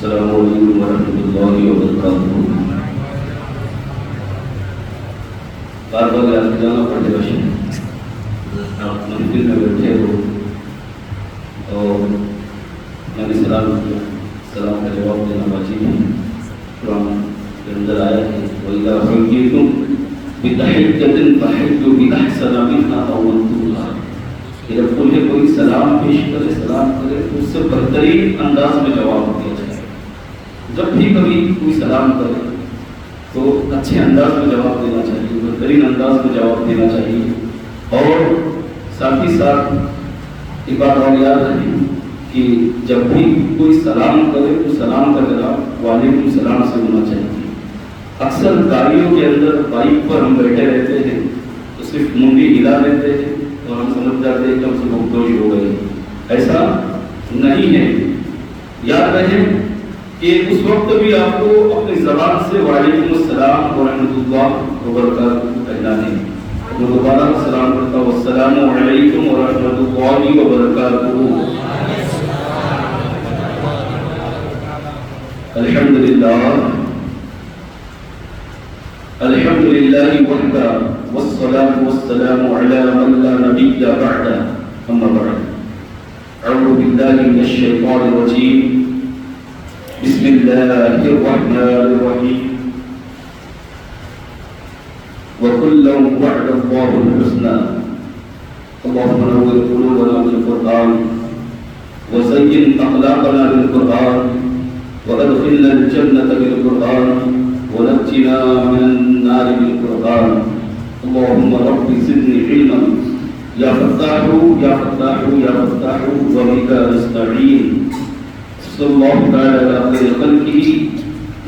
السلام علیکم ورحمۃ اللہ وبرکاتہ۔ بار بار یاد دلانا پڑے گا آپ محفل میں بیٹھے ہو اور میں نے سلام کیا، سلام کا جواب دینا واجب ہے۔ قرآن کے اندر آیا ہے وَإِذَا حُيِّيتُم بِتَحِيَّةٍ فَحَيُّوا بِأَحْسَنَ مِنْهَا أَوْ رُدُّوهَا، کہ جب تمہیں کوئی سلام پیش کرے، سلام کرے تو اس سے بہترین انداز میں جواب دیا جائے۔ جب بھی کبھی کوئی سلام کرے تو اچھے انداز میں جواب دینا چاہیے، بہترین انداز میں جواب دینا چاہیے۔ اور ساتھ ہی ساتھ ایک بات اور یاد رکھیں کہ جب بھی کوئی سلام کرے تو سلام کا جواب وعلیکم السلام سے ہونا چاہیے۔ اکثر گاڑیوں کے اندر بائک پر ہم بیٹھے رہتے ہیں تو صرف منڈی ہلا لیتے ہیں اور ہم سمجھ جاتے ہیں کہ ہم سے بہتوش ہو گئے۔ ایسا نہیں ہے۔ یاد رہیں کہ اس وقت بھی آپ کو اپنی زبان سے وعلیکم السلام ورحمۃ اللہ وبرکاتہ کہنا ہے۔ میں دوبارہ سلام کرتا ہوں، السلام علیکم ورحمۃ اللہ وبرکاتہ۔ الحمد للہ وحدہ والصلاة والسلام علی من لا نبی بعدہ، اما بعد، اعوذ باللہ من الشیطان الرجیم، بسم اللہ الرحمن الرحیم، وَكُلًّا وَعَدَ اللَّهُ الْحُسْنَى، اللهم نور قلوبنا بالقرآن وزين أخلاقنا بالقرآن وأدخلنا الجنة بالقرآن ونجنا من النار بالقرآن، اللهم رب زدني علما يا فتاح يا فتاح يا فتاح وبك نستعين، صلى الله تعالى على خير خلقه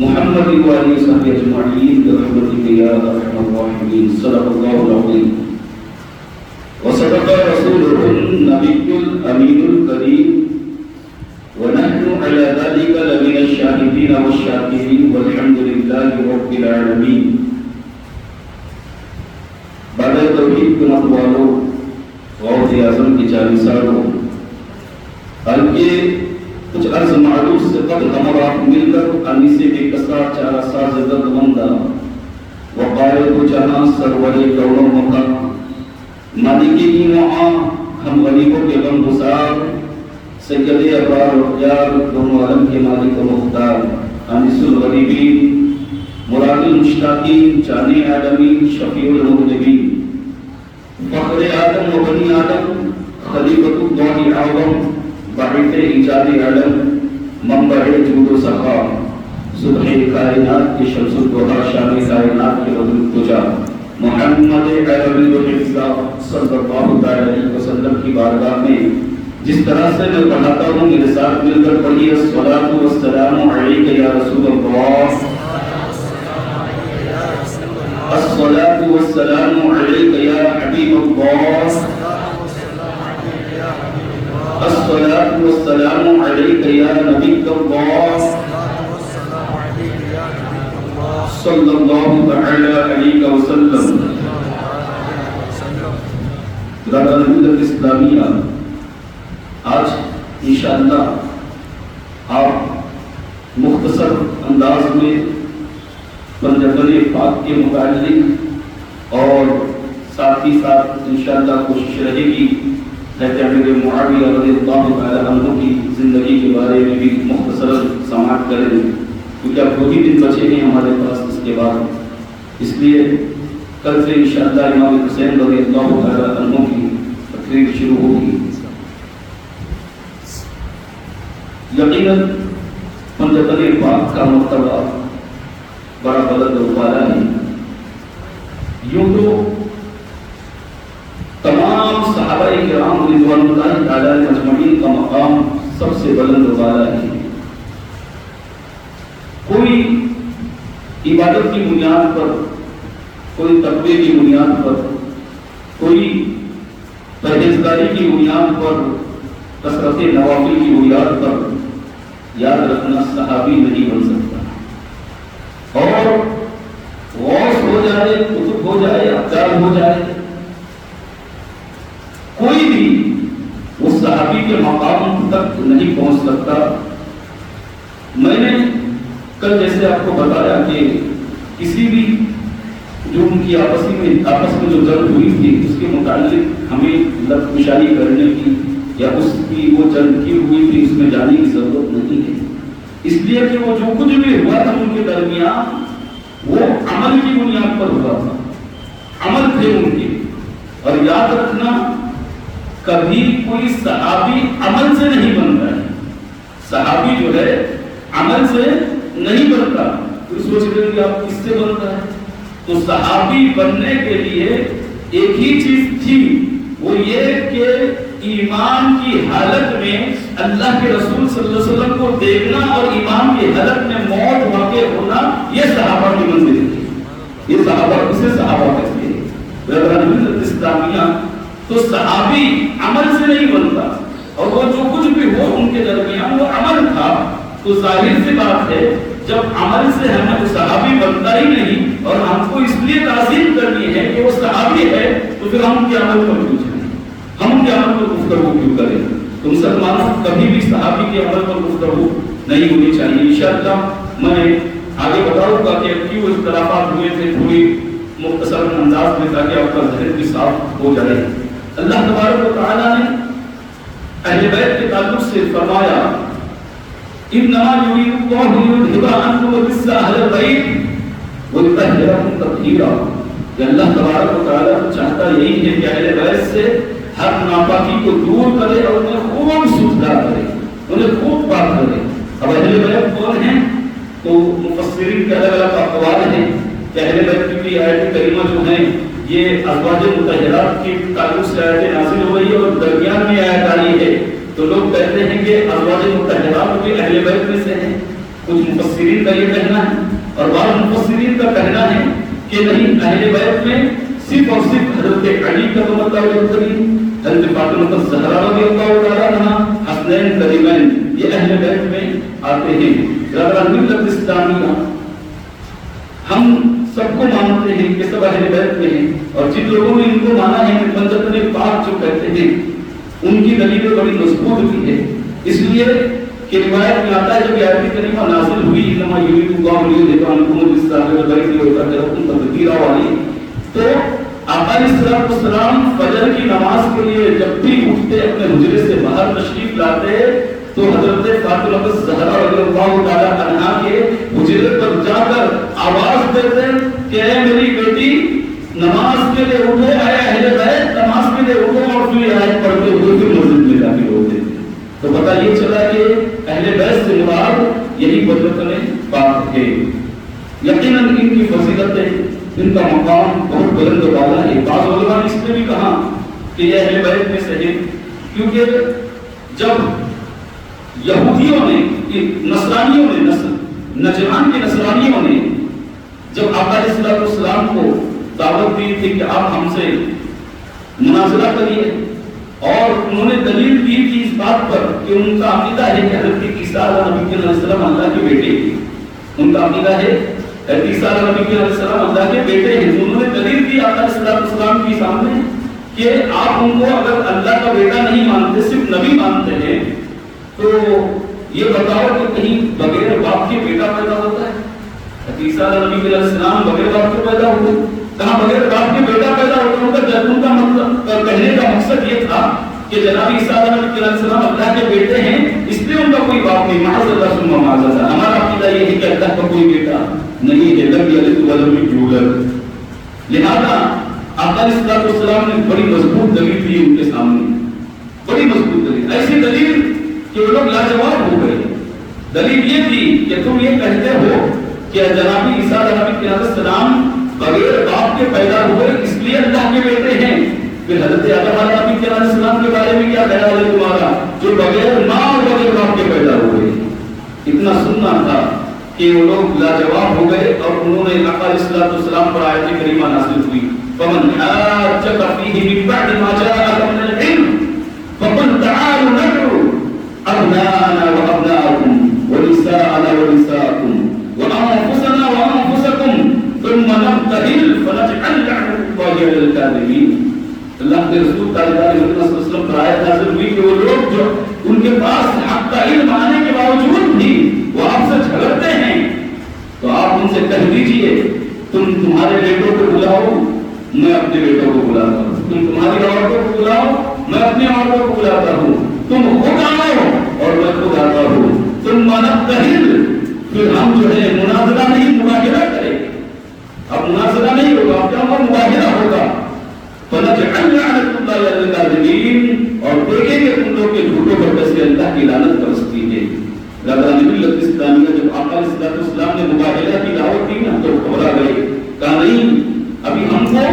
محمد وآله وصحبه أجمعين برحمتك يا أرحم الراحمين، صدق الله العظيم وصدق رسوله النبي الأمين الكريم، ونحن على ذلك لمن الشاهدين والشاكرين والحمد لله رب العالمين۔ بعد توحید کے مطالعوں غوث اعظم کی 40 سالوں بلکہ کچھ عرض معروف سے قبل ہمارا مل کر انیس کے کسرا 4 ساز درد مندہ وقائد و جہاں سرور کون و مقام مالکی کی معاں ہم غریبوں کے غم گسار سید ابرار و اخیار دونوں عالم کے مالک و مختار انیس الغریبین مراد المشتاقین جان عالمین شفیع المذنبین فخر آدم و بنی آدم خلیفۃ اللہ اعظم باعث ایجاد علم منبع جود و سخا صبح کائنات کی شمس الضحیٰ شام کائنات کے بدر الدجا محمد عربی الحفظہ صلی اللہ علیہ وسلم کی بارگاہ میں جس طرح سے میں پڑھاتا ہوں میرے ساتھ مل کر پڑھیے الصلاۃ والسلام علیک یا رسول اللہ، الصلاۃ والسلام علیک یا حبیب اللہ، الصلاۃ والسلام علیک یا نبی اللہ صلی اللہ تعالی علیہ وسلم۔ دارالعلوم اسلامیہ آج انشاءاللہ آپ مختصر انداز میں بندگان پاک کے متعلق اور ساتھ ہی ساتھ انشاءاللہ کوشش رہے گی حضرت امیر معاویہ رضی اللہ تعالی عنہ کی زندگی کے بارے میں بھی مختصر سماعت کریں، کیونکہ اب 2 ہی دن بچے ہیں ہمارے پاس اس کے بعد، اس لیے کل سے انشاءاللہ امام حسین رضی اللہ تعالی عنہ کی تقریر شروع ہوگی۔ یقیناً بندگان پاک کا مرتبہ بڑا بلند و بالا ہے، یوں تو تمام صحابہ کرام رضوان اللہ تعالی مجمعین کا مقام سب سے بلند و بالا ہے۔ کوئی عبادت کی بنیاد پر، کوئی تقوی کی بنیاد پر، کوئی پرہیزگاری کی بنیاد پر، کثرت نوافل کی بنیاد پر یاد رکھنا صحابی نہیں بن سکتا، اور غوث ہو جائے، قطب ہو جائے، ابدال ہو جائے، کوئی بھی اس صحابی کے مقام تک نہیں پہنچ سکتا میں نے کل جیسے آپ کو بتایا کہ کسی بھی جو ان کی آپس میں جو جنگ ہوئی تھی اس کے متعلق ہمیں لفظ کشائی کرنے کی یا اس کی وہ جنگ کی ہوئی تھی اس میں جانے کی ضرورت نہیں ہے، اس لیے کہ وہ جو کچھ بھی ہوا تھا ان کے درمیان وہ عمل کی بنیاد پر ہوا تھا، عمل تھے ان کے۔ اور یاد رکھنا کبھی کوئی صحابی عمل سے نہیں بنتا ہے، صحابی جو ہے عمل سے نہیں بنتا۔ کوئی سوچ رہے کہ آپ کس سے بنتا ہے؟ تو صحابی بننے کے لیے ایک ہی چیز تھی، وہ یہ کہ ایمان کی حالت میں اللہ کے رسول صلی اللہ علیہ وسلم کو دیکھنا اور ایمان کی حالت میں موت واقع ہونا، یہ صحابہ کی منزل تھی۔ یہ صحابہ اسے صحابہ کہتے ہیں برادران اسلامیہ۔ تو صحابی عمل سے نہیں بنتا، اور وہ جو کچھ بھی ہو ان کے درمیان وہ عمل تھا۔ تو ظاہر سی بات ہے جب عمل سے ہمیں صحابی بنتا ہی نہیں اور ہم کو اس لیے تعظیم کرنی ہے کہ وہ صحابی ہے، تو پھر ہم کے عمل پر کیوں جائیں، ہم کے عمل پر گفتگو کیوں کریں؟ تو مسلمانوں کبھی بھی صحابی کے عمل پر گفتگو نہیں ہونی چاہیے۔ انشاءاللہ میں آگے بتاؤں گا کہ کیوں اختلافات ہوئے تھے تھوڑی مختصر انداز میں، تاکہ آپ کا ذہن بھی صاف ہو جائے۔ اللہ تبارک و تعالیٰ نے اہل بیت کے تعلق سے فرمایا انما یرید اللہ لیذھب عنکم الرجس اہل البیت ویطہرکم تطہیرا، کہ اللہ تبارک و تعالیٰ چاہتا یہی ہے کہ اہل بیت سے ہر ناپاکی کو دور کرے اور انہیں خوب ستھرا کرے، انہیں خوب پاک کرے۔ اب اہل بیت کون ہیں؟ تو مفسرین کے الگ الگ اقوال ہیں کہ اہل بیت کی آیت کریمہ جو ہیں یہ ازواج مطہرات کے تعلق سے آیت نازل ہو رہی ہے اور درمیان میں آیت آئی ہے۔ تو لوگ کہتے ہیں کہ ازواج مطہرات بھی اہل بیت میں سے ہیں، کچھ مفسرین کا یہ کہنا ہے، اور بعض مفسرین کا کہنا ہے کہ نہیں، اہل بیت میں صرف اور صرف حضرت علی کا اللہ کریم، حضرت فاطمہ الزہرا رضی اللہ تعالیٰ عنہا، حسنین کریمین، یہ اہل بیت میں آتے ہیں۔ برادران ملت اسلامیہ، ہم سب کو مانتے ہیں کہ سب اہل بیت میں ہیں، اور جن لوگوں نے ان کو مانا ہے کہ منجتن پاک جو کہتے ہیں ان کی دلیل بڑی مضبوط بھی ہے، اس لیے کہ روایت میں آتا ہے جب یہ آیت کریمہ نازل ہوئی انما یرید اللہ لیذھب عنکم الرجس اہل البیت ویطہرکم تطہیرا والی، تو آقا علیہ السلام فجر کی نماز کے لیے جب بھی اٹھتے اپنے حجرے سے باہر تشریف لاتے تو حضرت فاطمہ الزہرا رضی اللہ تعالیٰ عنہا کے حجرے پر جا کر آواز دیتے کہ اے میری بیٹی نماز کے لیے اٹھو، اے اہل بیت نماز کے لیے اٹھو، اور پھر آیت پڑھتے ہوئے پھر مسجد میں داخل ہوتے تھے۔ تو پتہ یہ چلا کہ اہل بیت سے مراد یہی بدرتن پاک ہے۔ یقیناً ان کی فضیلتیں، ان کا مقام بہت بلند و بالا ہے۔ بعض علماء نے اس میں بھی کہا کہ یہ اہل بیت میں سے ہے، کیونکہ جب یہودیوں نے، نصرانیوں نے، نجران کے نصرانیوں نے جب آقا علیہ السلام کو دعوت دی تھی کہ آپ ہم سے مناظرہ کریے، اور انہوں نے دلیل دی تھی اس بات پر کہ ان کا عقیدہ ہے کہ حضرت عیسیٰ علیہ السلام اللہ کے بیٹے ہیں، ان کا عقیدہ ہے حضرت عیسیٰ علیہ السلام اللہ کے بیٹے ہیں۔ انہوں نے دلیل دی آقا علیہ السلام کے سامنے کہ آپ ان کو اگر اللہ کا بیٹا نہیں مانتے، صرف نبی مانتے ہیں، تو یہ بتاؤ کہ کہیں بغیر باپ کے بیٹا پیدا ہوتا ہے؟ عیسیٰ علیہ السلام بغیر باپ کے پیدا ہوتے، کہاں بغیر باپ کے بیٹا پیدا ہوتا؟ ان کا مطلب کہنے کا مقصد یہ تھا کہ جناب عیسیٰ علیہ السلام اللہ کے بیٹے ہیں، اس لیے ان کا کوئی باپ نہیں، معاذ اللہ ثم معاذ اللہ۔ ہمارا عقیدہ یہ ہے کہ اللہ کا کوئی بیٹا نہیں ہے، لم یلد ولم یولد۔ لہذا آقا علیہ السلام نے بڑی مضبوط دلیل دی ان کے سامنے، بڑی مضبوط دلیل، ایسی دلیل کہ وہ لوگ لاجواب ہو گئے۔ دلیل یہ تھی کہ تم یہ کہتے ہو کہ جناب عیسیٰ علیہ السلام بغیر باپ کے پیدا ہوئے اس لیے اللہ کے بیٹے ہیں، پھر حضرت آدم علیہ السلام کے بارے میں کیا خیال ہے تمہارا جو بغیر ماں اور بغیر باپ کے پیدا ہوئے؟ اتنا سننا تھا کہ وہ لوگ لاجواب ہو گئے، اور انہوں نے آقا علیہ السلام پر آیت کریمہ نازل ہوئی فمن حاجک فیہ من بعد ما جاءک من العلم فقل تعالوا ندعو ابناءنا وابناءکم ونساءنا ونساءکم وانفسنا وانفسکم ثم نبتهل فنجعل لعنة الله على الكاذبين۔ اللہ کے رسول تاجدار صلی اللہ علیہ وسلم پر آیت نازل ہوئی کہ وہ لوگ جو ان کے پاس حق کا علم آنے کے باوجود بھی وہ آپ سے بلاؤ میں اپنے بیٹوں کو بلاتا ہوں, تم تمہاری عورتوں کو بلاؤ میں اپنی عورتوں کو بلاتا ہوں, تم خود آؤ اور میں خود آتا ہوں, تم منت کہل پھر ہم جو ہے مناظرہ نہیں مباہلہ کریں گے. اب مناظرہ نہیں ہوگا, اب کیا ہوگا, مباہلہ ہوگا. فَنَجْعَلْ لَعْنَةَ اللَّهِ عَلَى الْكَاذِبِينَ, اور دیکھیں گے تم لوگ کے جھوٹوں پر کیسے اللہ کی لعنت برستی ہے. لہذا ملت اسلامیہ جب آقا علیہ السلام نے مباہلہ کی دعوت دی نا تو گھبرا گئے, کہا نہیں ابھی ہم کو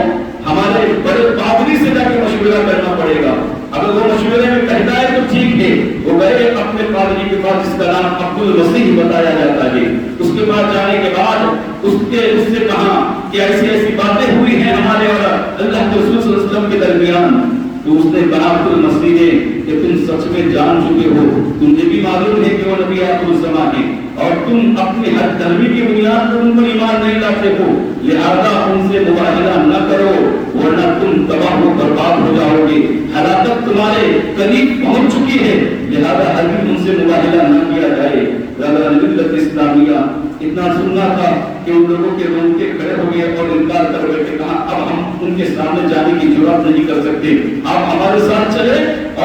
ہمارے بڑے پادری سے جا کے مشورہ کرنا پڑے گا. اگر وہ مشورے میں کہتا ہے تو ٹھیک ہے. وہ گئے اپنے پادری کے پاس جس کا نام عبد المسیح بتایا جاتا ہے. اس کے پاس جانے کے بعد اس سے کہا کہ ایسی ایسی باتیں ہوئی ہیں ہمارے اور اللہ کے رسول صلی اللہ علیہ وسلم کے درمیان. تو اس نے کہا عبد المسیح نے کہ تم سچ میں جان چکے ہو, تمہیں بھی معلوم ہے کہ وہ نبی آخر الزمان ہے اور تم اپنی حد دھرمی کی بنیاد پر ان پر ایمان نہیں لاتے ہو, لہذا ان سے مباہلہ نہ کرو ورنہ تم تباہ و برباد ہو جاؤ گے. ہلاکت تمہارے قریب پہنچ چکی ہے, لہذا ہرگز ان سے مباہلہ نہ کیا جائے. ملت اسلامیہ اتنا سننا تھا کہ ان لوگوں کے رونگٹے کھڑے ہو گئے اور انکار کر بیٹھے, کہا اب ہم ان کے سامنے جانے کی جرات نہیں کر سکتے, آپ ہمارے ساتھ چلے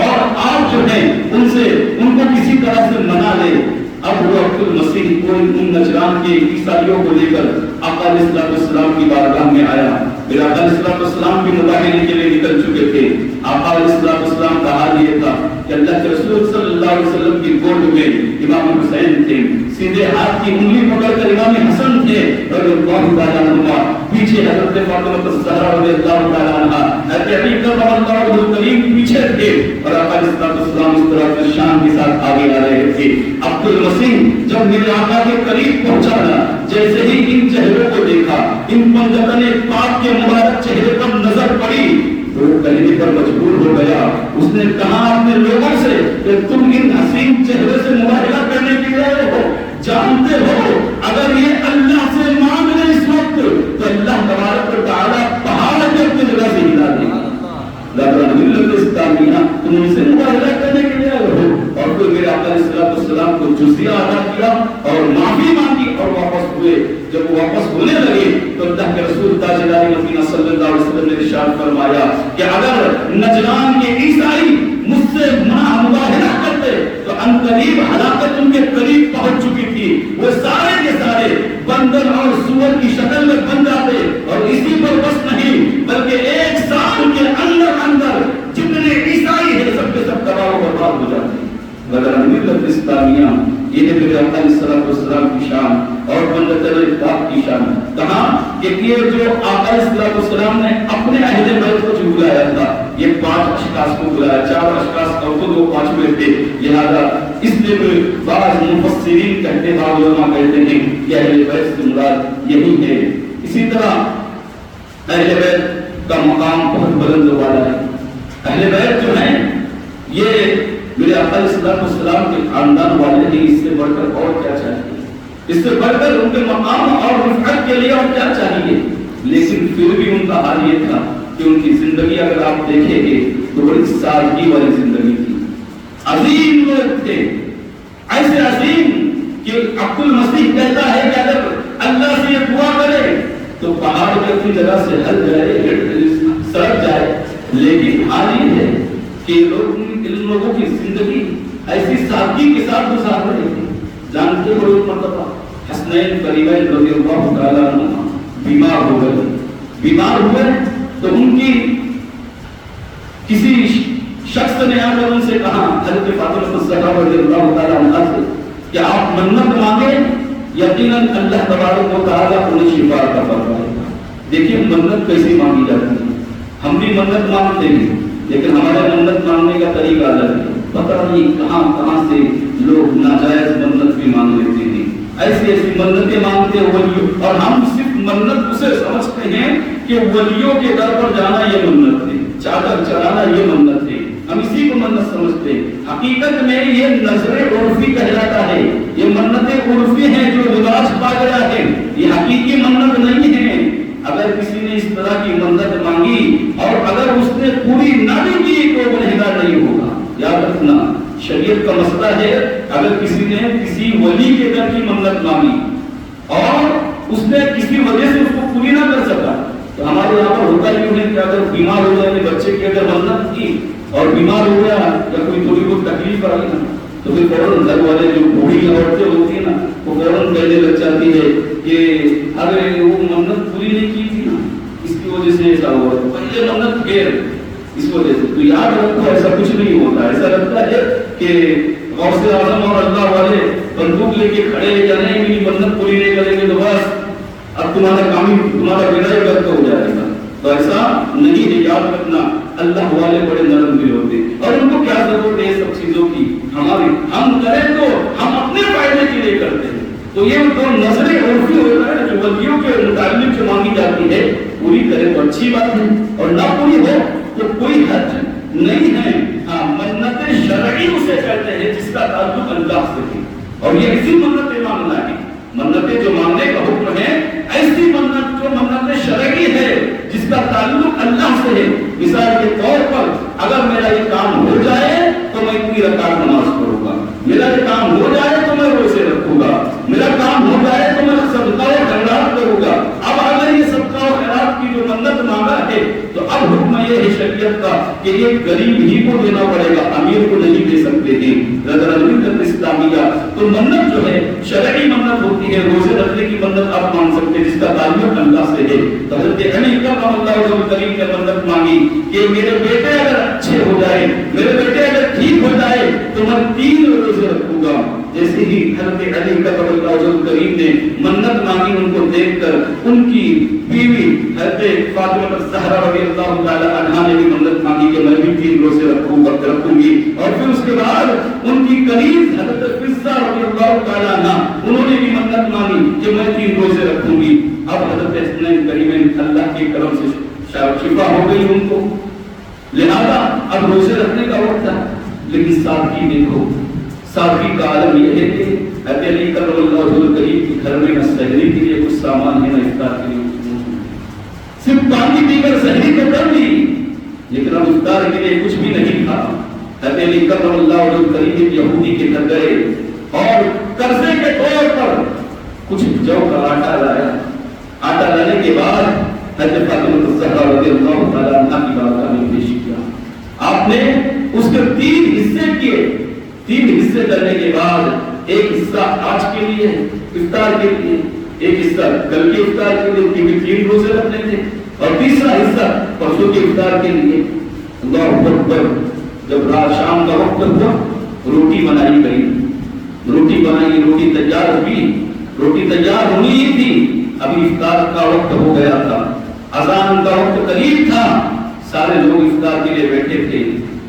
اور آپ جو ہیں ان سے ان کو کسی طرح سے منا لے. اب وہ عبد المسیح کو ان نجران کے عیسائیوں کو لے کر آقا علیہ السلام کی بارگاہ میں آیا. پھر آقا علیہ السلام بھی مباہلے کے لیے نکل چکے تھے. آقا علیہ السلام کا حال یہ تھا کہ اللہ کے رسول صلی اللہ علیہ وسلم کی گود میں امام حسین تھے, سیدھے ہاتھ کی انگلی پکڑ کر امام حسن تھے رضی اللہ تعالیٰ عنہ, پیچھے حضرت فاطمہ الزہرا رضی اللہ تعالیٰ عنہ, حضرت علی کرم اللہ وجہہ کریم پیچھے تھے اور آقا علیہ السلام اس طرح سے شان کے ساتھ آگے آ رہے تھے. عبد المسیح جب میرے آقا کے قریب پہنچا نا, جیسے ہی ان چہروں کو دیکھا, ان پنجتن پاک کے مبارک چہرے پر نظر پڑی تو وہ کہنے پر مجبور ہو گیا. اس نے کہا اپنے لوگوں سے کہ تم ان حسین چہرے سے مباہلہ کرنے کے لیے آئے ہو, جانتے ہو اگر یہ اللہ سے مانگ لے اس وقت تو اللہ تبارک و تعالیٰ پہاڑ کے اپنی جگہ سے ہلا دے گا. لیکن ملت اسلامیہ تم ان سے مباہلہ کرنے کے لیے آئے ہو. اور پھر میرے آقا علیہ السلام کو جزیہ ادا کیا اور معافی مانگی اور واپس ہوئے. جب وہ واپس ہونے لگے تو اللہ کے رسول تاجدار مدینہ صلی اللہ علیہ وسلم نے ارشاد فرمایا کہ اگر نجران کے عیسائی مجھ سے مباہلہ کرتے تو ان قریب ہلاکت ان کے قریب پہنچ چکی تھی. وہ سارے کے سارے بندر اور سور کی شکل میں بن جاتے اور اسی پر بس نہیں بلکہ ایک سال کے اندر اندر جتنے عیسائی ہیں سب کے سب تباہ و برباد ہو جاتے. مگر ملت اسلامیہ یہ ہے میرے آقا علیہ السلام کی شان اور ملت پاک کی شان. کہا کہ یہ جو آقا علیہ السلام نے اپنے اہل بیت کو جو بلایا تھا, یہ 5 اشخاص کو بلایا, 4 اشخاص اور وہ 5 میں تھے. لہذا اس لیے بعض مفسرین کہتے ہیں, بعض علماء کہتے ہیں کہ اہل بیت سے مراد یہی ہے. اسی طرح اہل بیت کا مقام بہت بلند والا ہے. اہل بیت جو ہیں یہ میرے آقا علیہ السلام کے خاندان والے ہیں. اس سے بڑھ کر اور کیا چاہیے, اس سے بڑھ کر ان کے مقام اور رفعت کے لیے اور کیا چاہیے. لیکن پھر بھی ان کا حال یہ تھا کہ ان کی زندگی اگر آپ دیکھیں گے تو بڑی سادگی والی زندگی تھی. عظیم لوگ تھے, ایسے عظیم کہ عبد المسیح کہتا ہے کہ اگر اللہ سے یہ دعا کرے تو پہاڑ کی اپنی جگہ سے ہل جائے, سڑک جائے. لیکن حال یہ ہے کہ لوگوں کی زندگی ایسی سادگی کے ساتھ گزار رہے تھے. جانتے ہو ایک مرتبہ حسنین قریبین رضی اللہ تعالیٰ عنہ بیمار ہو گئے. بیمار ہوئے تو ان کی کسی شخص نے آ کر ان سے کہا, حضرت فاطمہ الزہرا رضی اللہ تعالیٰ عنہ سے, کہ آپ منت مانگیں یقیناً اللہ تبارک و تعالیٰ انہیں شفا عطا فرمائے گا. دیکھیے منت کیسے مانگی جاتی ہے. ہم بھی منت مانگتے ہیں لیکن ہمارے منت مانگنے کا طریقہ الگ ہے. پتہ نہیں کہاں کہاں سے لوگ ناجائز منت بھی مانگ لیتے ہیں. ایسی ایسی منتیں مانگتے ہیں ولیوں, اور ہم صرف منت اسے سمجھتے ہیں کہ ولیوں کے در پر جانا یہ منت ہے, چادر چڑھانا یہ منت ہے, ہم اسی کو منت سمجھتے ہیں. حقیقت میں یہ نظر عرفی کہلاتا ہے. یہ منتیں عرفی ہیں جو رواج پا گیا ہے, یہ حقیقی منت نہیں ہے. اگر کسی نے اس طرح کی منت مانگی اور اگر اس نے پوری نہ بھی کی تو گنہگار نہیں ہوگا. یاد رکھنا شریعت کا مسئلہ ہے, اگر کسی نے کسی ولی کے در کی منت مانگی اور اس نے کسی وجہ سے اس کو پوری نہ کر سکا تو ہمارے یہاں پر ہوتا ہی ہے کہ اگر بیمار ہو جائے بچے کی اگر منت کی اور بیمار ہو گیا یا کوئی تھوڑی بہت تکلیف آئی نا تو پھر فوراً گھر والے جو بوڑھی عورتیں ہوتی ہیں نا وہ فوراً کہنے لگ جاتی ہے کہ ارے وہ منت پوری نہیں کی تھی نا اس کی وجہ سے ایسا ہوا پہلے منت پھیر اس وجہ سے. تو یاد رکھو ایسا کچھ نہیں ہوتا. ایسا لگتا ہے کہ غوث اعظم اور اللہ والے بندوق لے کے کھڑے یا نہیں میری منت پوری نہیں کریں گے تو بس اب تمہارا بیڑا غرق ہو جائے گا. تو ایسا نہیں ہے. یاد رکھنا اللہ والے بڑے نرم دل ہوتے ہیں اور ان کو کیا ضرورت ہے سب چیزوں کی ہماری. ہم کریں تو ہم اپنے فائدے کے لیے کرتے ہیں. تو یہ تو نظریں عرفی ہوتا ہے جو ولیوں کے متعلق جو مانگی جاتی ہے پوری کرے تو اچھی بات ہے اور نہ پوری ہو تو کوئی حد نہیں ہے. ہاں منت شرعی اسے کہتے ہیں جس کا تعلق اللہ سے ہے اور یہ اسی منت مانگنا ہے. منتیں جو مانگنے کا حکم ہے ایسی منت جو منت شرعی ہے جس کا تعلق اللہ سے ہے. مثال کے طور پر اگر میرا یہ کام ہو جائے تو میں اتنی رکعت نماز پڑھوں گا, میرا یہ کام ہو جائے تو میں روزے رکھوں گا, میرا کام ہو جائے تو میں صدقہ و خیرات کروں گا. اب اگر یہ صدقہ و خیرات کی جو منت مانگا ہے تو اب حکم یہ ہے شریعت کا کہ یہ غریب ہی کو دینا پڑے گا, امیر کو نہیں دے سکتے ہیں. رضا اسلامیہ تو منت جو ہے شرعی منت ہوتی ہے. روزے رکھنے کی منت آپ مانگ سکتے جس کا تعلق اللہ سے ہے. حضرت علی کرم اللہ وجہ کریم نے منت مانگی کہ میرے بیٹے اگر اچھے ہو جائے, میرے بیٹے اگر ٹھیک ہو جائے تو میں 3 روزے رکھوں گا. جیسے ہی حضرت علی کرم اللہ وجہ کریم نے منت مانگی ان کو دیکھ کر ان کی بیوی حضرت فاطمہ الزہرا رضی اللہ تعالی عنہا نے بھی منت مانگی کہ میں بھی 3 روزے رکھوں گی. اور پھر اس کے بعد ان کی قریب حضرت فضہ رضی اللہ تعالی عنہا انہوں نے بھی منت مانگی کہ میں 3 روزے رکھوں گی. اب حضرت حسنین کریم اللہ کے کرم سے شفا ہو گئی ان کو, لہذا اب روزے رکھنے کا وقت تھا. لیکن سادگی دیکھو, سادگی کا عالم یہ ہے کہ حضرت علی کرم اللہ وجہ کریم کے گھر میں نہ سحری کے لیے کچھ سامان ہے نہ افطار کے لیے کچھ موجود ہے. صرف پانی پی کر سحری تو کر لی لیکن اب افطار کے لیے کچھ بھی نہیں تھا. حضرت علی کرم اللہ وجہ کریم ایک یہودی کے گھر گئے اور قرضے کے طور پر کچھ جو کا آٹا لایا. آٹا لانے کے بعد حضرت فاطمہ الزہرا رضی اللہ تعالی عنہا کی بارگاہ میں پیش کیا. آپ نے اس کے 3 حصے کیے. 3 حصے کرنے کے بعد ایک حصہ آج کے لیے افطار کے لیے, ایک حصہ کل کے افطار کے لیے کیونکہ 3 روزے رکھنے تھے, اور تیسرا حصہ پرسوں کے افطار کے لیے. اللہ اکبر. جب رات شام کا وقت ہوا روٹی بنائی گئی, روٹی بنائی, روٹی تیار ہوئی, روٹی تیار ہونی ہی تھی. ابھی افطار کا وقت ہو گیا تھا, اذان کا وقت قریب تھا. سارے لوگ افطار کے لیے بیٹھے تھے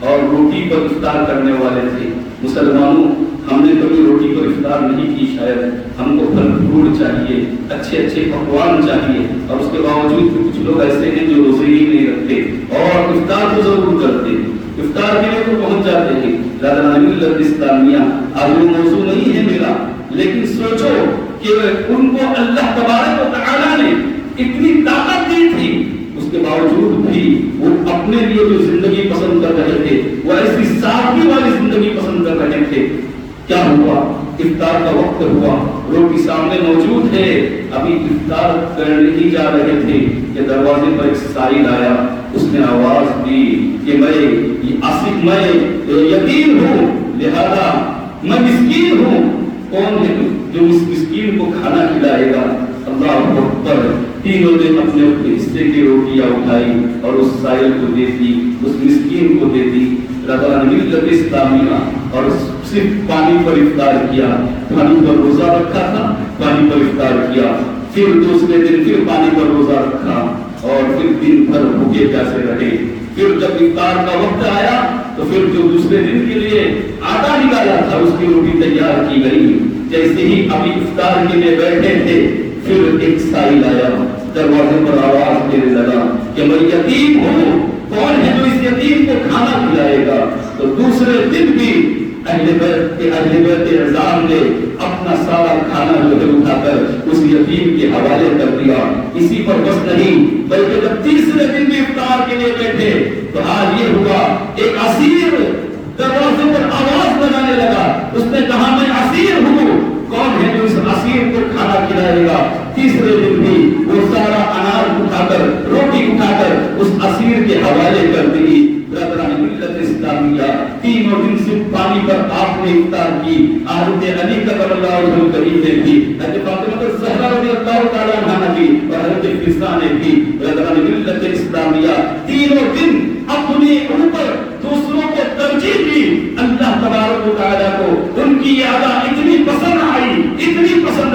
اور روٹی پر افطار کرنے والے تھے. مسلمانوں ہم نے کبھی روٹی پر افطار نہیں کی, شاید ہم کو پھل فروٹ چاہیے, اچھے اچھے پکوان چاہیے, اور اس کے باوجود کچھ لوگ ایسے ہیں جو روزے ہی نہیں رکھتے اور افطار تو ضرور کرتے ہیں, افطار کے لیے تو پہنچ جاتے ہیں. ملت اسلامیہ آج وہ موضوع نہیں ہے میرا, لیکن سوچو کہ ان کو اللہ تبارک و تعالی نے اتنی طاقت دی تھی, اس کے باوجود بھی وہ اپنے لیے جو زندگی پسند کر رہے تھے وہ ایسی سادگی والی زندگی پسند کر رہے تھے. کیا ہوا؟ افطار کا وقت ہوا, روٹی سامنے موجود ہے, ابھی افطار کرنے ہی جا رہے تھے کہ دروازے پر ایک سائل آیا. اس نے آواز دی کہ میں یتیم ہوں, لہذا میں مسکین ہوں. کون ہے جو اس مسکین کو کھانا کھلائے گا؟ اللہ اکبر. تینوں نے اپنے اپنے حصے کی روٹیاں اٹھائی اور اس سائل کو دے دی, اس مسکین کو دے دی. رضا ملت اسلامیہ اور صرف پانی پر افطار کیا. پانی پر روزہ رکھا تھا, پانی پر افطار کیا. پھر دوسرے دن پھر پانی پر روزہ رکھا اور پھر دن بھر بھوکے پیاسے رہے. پھر جب افطار کا وقت آیا تو پھر جو دوسرے دن کے لیے آٹا نکالا تھا اس کی روٹی تیار کی گئی. جیسے ہی ابھی افطار کے لیے بیٹھے تھے پھر ایک سائل آیا, دروازے پر آواز دینے لگا کہ میں یتیم ہوں, کون ہے جو اس یتیم کو کھانا کھلائے گا؟ تو دوسرے دن بھی اہل بیت اعظام نے اپنا سارا کھانا جو ہے اٹھا کر اس یتیم کے حوالے کر دیا. اسی پر بس نہیں بلکہ جب تیسرے دن بھی افطار کے لیے بیٹھے تو حال یہ ہوا, ایک اسیر دروازے پر آواز لگانے لگا. اس نے کہا میں اسیر ہوں, کون ہے جو اس اسیر کو کھانا کھلائے گا؟ تیسرے دن بھی وہ سارا اناج اٹھا کر تینوں دن صرف پانی پر آپ نے افطار کی. حضرت علی کرم اللہ وجہہ کریم نے بھی, حضرت فاطمہ الزہرا رضی اللہ تعالی عنہا نے بھی, اور حضرت فضا نے بھی, برادران ملت اسلامیہ تینوں دن اپنے اوپر دوسروں کو ترجیح دی. اللہ تبارک و تعالی کو ان کی یہ ادا اتنی پسند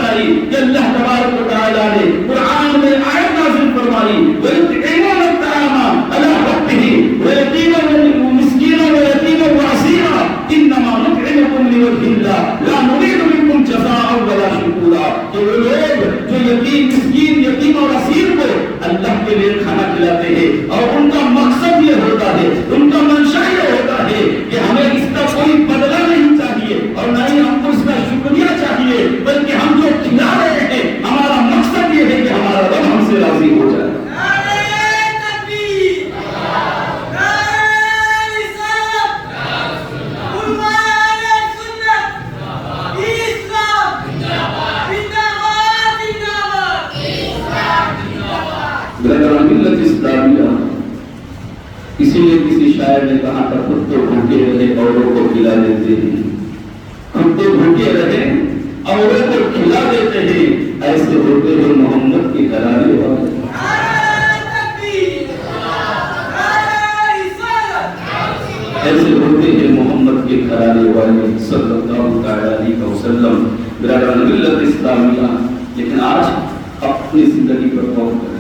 آئی کہ اللہ تبارک و تعالی نے قرآن میں آیت نازل فرمائی, وَيُطْعِمُونَ الطَّعَامَ عَلَىٰ حُبِّهِ وَيَتِيمًا وَمِسْكِينًا وَيَتِيمًا وَأَسِيرًا إِنَّمَا نُطْعِمُكُمْ لِوَجْهِ اللَّهِ لَا نُرِيدُ مِنكُمْ جَزَاءً وَلَا شُكُورًا. کہ وہ لوگ جو یتیم, مسکین, یتیم اور اسیر کو اللہ کے لیے کھانا کھلاتے ہیں اور ان کا مقصد یہ ہوتا ہے, ان کا منشا یہ ہوتا ہے کہ ہمیں اس کا کوئی بدلہ نہیں چاہیے اور نہ ہی ہم کو اس کا شکریہ چاہیے, بلکہ ہم جو کھلا رہے ہیں ہمارا مقصد یہ ہے کہ ہمارا رب ہم سے راضی ہو جائے. ملت اسلامیہ, اسی لیے کسی شاعر نے کہا تھا, خود تو بھوکے رہے اوروں کو کھلا دیتے ہیں, خود تو بھوکے رہے اوروں کو کھلا دیتے ہیں, ایسے ہوتے ہیں محمد کے کرانے والے. ایسے ہوتے ہیں محمد کے کرانے والے صلی اللہ علیہ وسلم. برادران ملت اسلامیہ, لیکن آج اپنی زندگی پر غور کریں,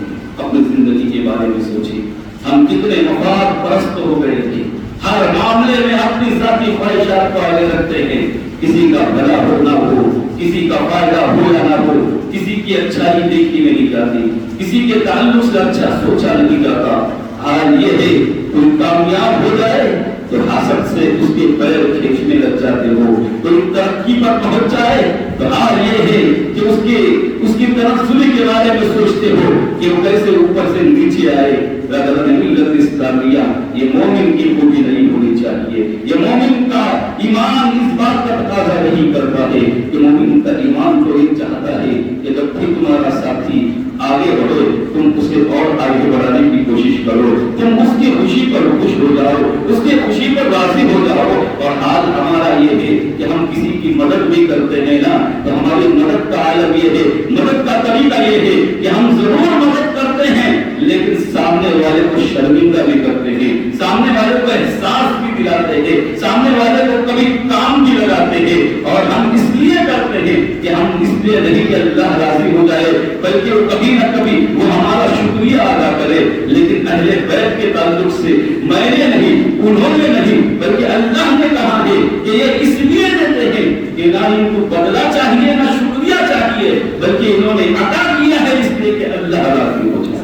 اپنی زندگی کے بارے میں سوچیں. ہم کتنے مفاد پرست ہو گئے تھے, ہر معاملے میں اپنی ذاتی خواہشات کو آگے رکھتے ہیں. کسی کا بھلا ہو نہ ہو, کسی کا فائدہ ہو یا نہ ہو, کسی کی اچھائی دیکھی نہیں جاتی, کسی کے تعلق سے اچھا سوچا نہیں جاتا. حال یہ ہے کوئی کامیاب ہو جائے تو حسد سے اس کے پیر کھینچنے لگ جاتے ہو, کوئی ترقی پر پہنچ جائے تو حال یہ ہے کہ اس کی تنزلی کے بارے میں سوچتے ہو کہ وہ کیسے اوپر سے نیچے آئے. برادران ملت اسلامیہ, یہ مومن کی خوبی نہیں ہونی چاہیے. یہ مومن کا ایمان اس بات کا تقاضا نہیں کرتا ہے کہ مومن کا ایمان تو یہ چاہتا ہے کہ جب بھی تمہارا ساتھی آگے بڑھے تم اسے اور آگے بڑھانے کی کوشش کرو, تم اس کی خوشی پر خوش ہو جاؤ, اس کی خوشی پر راضی ہو جاؤ. اور حال ہمارا یہ ہے کہ ہم کسی کی مدد بھی کرتے ہیں نا, تو ہماری مدد کا عالم یہ ہے, مدد کا طریقہ یہ ہے کہ ہم ضرور مدد کرتے ہیں لیکن سامنے والے کو شرمندہ بھی کرتے ہیں, سامنے والے کو احساس بھی دلاتے ہیں, سامنے والے کو کبھی کام بھی لگاتے ہیں. اور ہم اس لیے کرتے ہیں کہ ہم اس لیے نہیں کہ اللہ راضی ہو جائے, بلکہ وہ کبھی نہ کبھی وہ ہمارا شکریہ ادا کرے. لیکن اہل بیت کے تعلق سے میں نے نہیں, انہوں نے نہیں, بلکہ اللہ نے کہا ہے کہ یہ اس لیے دیتے ہیں کہ نہ ان کو بدلہ چاہیے نہ شکریہ چاہیے, بلکہ انہوں نے عطا کیا ہے اس لیے کہ اللہ راضی ہو جائے.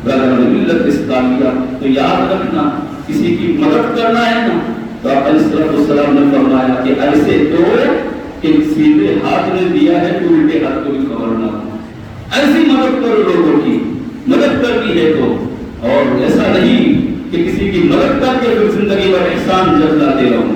برادران ملت اسلامیہ, تو یاد رکھنا کسی کی مدد کرنا ہے نا, تو آپ علیہ السلام نے فرمایا کہ ایسے دو کہ سیدھے ہاتھ نے دیا ہے تو الٹے ہاتھ کو بھی خبر نہ ہو. ایسی مدد کرو, لوگوں کی مدد کرنی ہے تو, اور ایسا نہیں کہ کسی کی مدد کر کے پھر زندگی پر احسان جتلاتے رہو.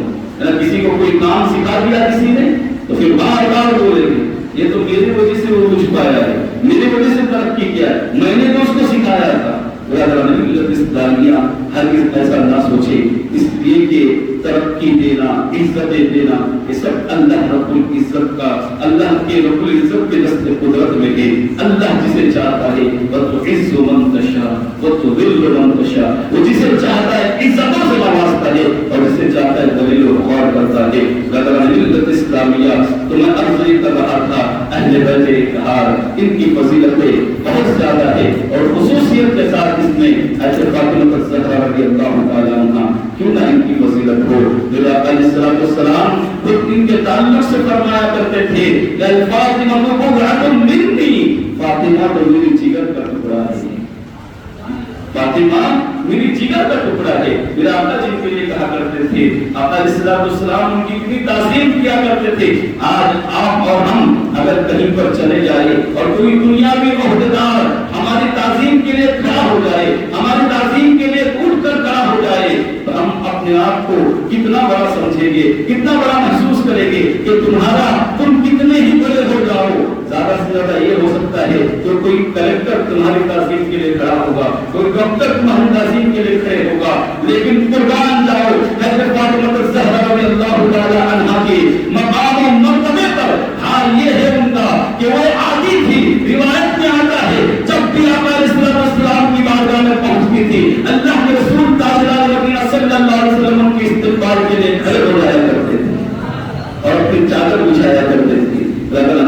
کسی کو کوئی کام سکھا دیا کسی نے تو پھر بار بار بولے گے یہ تو میری وجہ سے وہ مجھ پایا ہے, میری وجہ سے ترقی کیا ہے, میں نے تو اس کو سکھایا تھا. برادران ملت اسلامیہ, ہرگز ایسا نہ سوچے, اس لیے کہ ترقی دینا, عزتیں دینا, یہ سب اللہ رب العزت کا, اللہ کے رب العزت کے دست قدرت میں ہے. اللہ جسے چاہتا ہے وَتُعِزُّ مَن تَشَاءُ وَتُذِلُّ مَن تَشَاءُ, وہ جسے چاہتا ہے عزتوں سے نوازتا ہے اور جسے چاہتا ہے ذلیل و خوار کرتا ہے. برادران ملت اسلامیہ, تو میں عرض کر رہا تھا اہل بیت اطہار, ان کی فضیلتیں بہت زیادہ ہے اور خصوصیت کے ساتھ اس میں حضرت فاطمہ الزہرا رضی اللہ تعالی عنہا کیوں نہ ان کی فضیلت ہو. جو آقا علیہ السلام خود ان کے تعلق سے فرمایا کرتے تھے کہ الفاطمہ بضعۃ منی, فاطمہ تو میری جگر کا ٹکڑا ہے, فاطمہ میری جگر کا ٹکڑا ہے. میرا آقا جن کے لیے کہا کرتے تھے, آقا علیہ السلام ان کی اتنی تعظیم کیا کرتے تھے. آج آپ اور ہم اگر کہیں پر چلے جائے اور کوئی دنیاوی عہدیدار ہماری تعظیم کے لیے کھڑا ہو جائے, ہماری تعظیم کے لیے اٹھ کر کھڑا ہو جائے, تو ہم اپنے آپ کو کتنا بڑا سمجھیں گے, کتنا بڑا محسوس کریں گے کہ تم کتنے ہی بڑے ہو جاؤ. زیادہ سے زیادہ یہ ہو سکتا ہے کہ کوئی کلیکٹر تمہاری تعظیم کے لیے کھڑا ہوگا, کوئی ڈاکٹر تمہاری تعظیم کے لیے کھڑے ہوگا, لیکن قربان جاؤ حضرت فاطمہ چادر بچھایا کرتے تھے.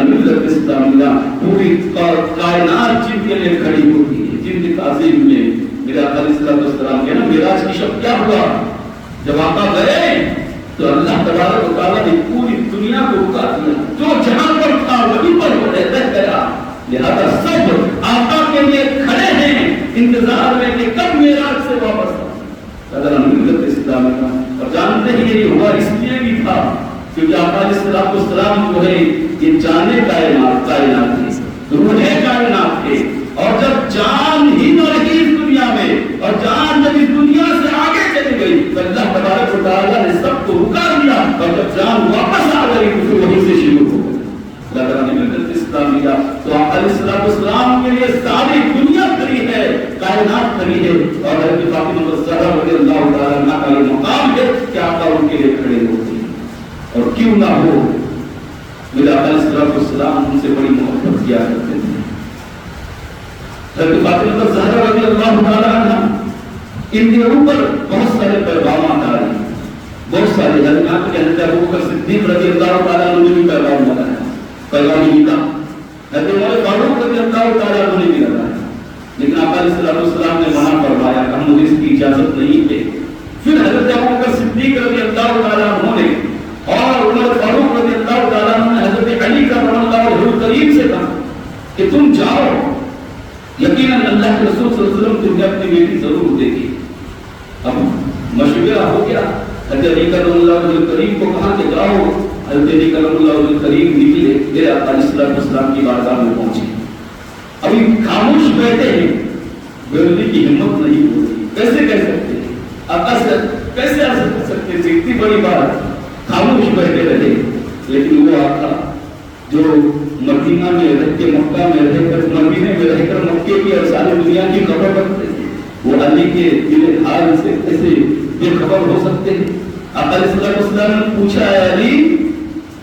ملت اسلامیہ پوری کائنات جن کے لیے کھڑی ہوتی ہے, جن کی تعظیم میں میرا علیہ السلام کے نا معراج کی شب کیا ہوا, جب آقا گئے تو اللہ تبارک و تعالیٰ نے پوری دنیا کو رکا دیا, جو جہاں پر تھا وہیں پر وہ رہتا گیا. لہذا سب آقا کے لیے کھڑے ہیں انتظار میں کہ کب معراج سے واپس آ. اگر ملت اسلامیہ اور جانتے ہی یہ ہوا اس لیے بھی تھا کیونکہ آقا علیہ السلام جو ہے یہ جانے کائنات تھے, روحے کائنات تھے, اور جب جان ہی نہ رہی اس دنیا میں اور جان جب اس دنیا سے آگے چلی گئی تو اللہ تبارک و تعالیٰ نے سب کو رکا دیا, اور جب جان واپس آ گئی تو وہیں سے شروع ہو گئی. اللہ تعالیٰ نے ملت اسلامیہ تو آقا علیہ السلام کے لیے ساری دنیا کھڑی ہے, کائنات کھڑی ہے, اور حضرت فاطمہ الزہرا رضی اللہ تعالیٰ عنہا کا یہ مقام ہے کہ آقا ان کے لیے کھڑے ہوتے ہیں. اور کیوں نہ ہو, میرا آقا علیہ السلام ان سے بڑی محبت کیا کرتے تھے. حضرت فاطمہ الزہرا رضی اللہ تعالیٰ عنہا ان کے اوپر بہت سارے پیغامات آئے, بہت سارے. حضرت ابوبکر صدیق رضی اللہ تعالیٰ عنہ نے بھی پیغام لگایا, پیغام لکھا. حضرت عمر فاروق رضی اللہ تعالیٰ عنہ نے بھی لگایا, لیکن آقا علیہ السلام نے منع فرمایا کہ ہم مجھے اس کی اجازت نہیں دے. پھر حضرت ابوبکر صدیق رضی اللہ تعالیٰ عنہ نے اور عمر فاروق رضی اللہ تعالیٰ عنہ نے حضرت علی کرم اللہ وجہہ الکریم سے کہا کہ تم جاؤ, یقیناً اللہ کے رسول صلی اللہ علیہ وسلم تمہیں اپنی بیٹی ضرور دے گی. اب مشورہ ہو گیا, حضرت علی کرم اللہ وجہہ الکریم کو کہا کہ جاؤ. حضرت علی کرم اللہ وجہہ الکریم نکلے, میرے آقا علیہ السلام کی بارگاہ میں پہنچے. ابھی خاموش بیٹھے ہیں, بولنے کی ہمت نہیں ہوتی. کیسے کہہ سکتے ہیں آقا سے, کیسے عرض کر سکتے ہیں اتنی بڑی بات, خاموش بیٹھے رہے. لیکن وہ آقا جو مدینہ میں رہ کے مکہ میں رہ کر مدینے میں رہ کر مکے کی اور ساری دنیا کی خبر رکھتے تھے, وہ علی کے دل حال سے کیسے بے خبر ہو سکتے ہیں. آقا علیہ السلام نے پوچھا, ہے علی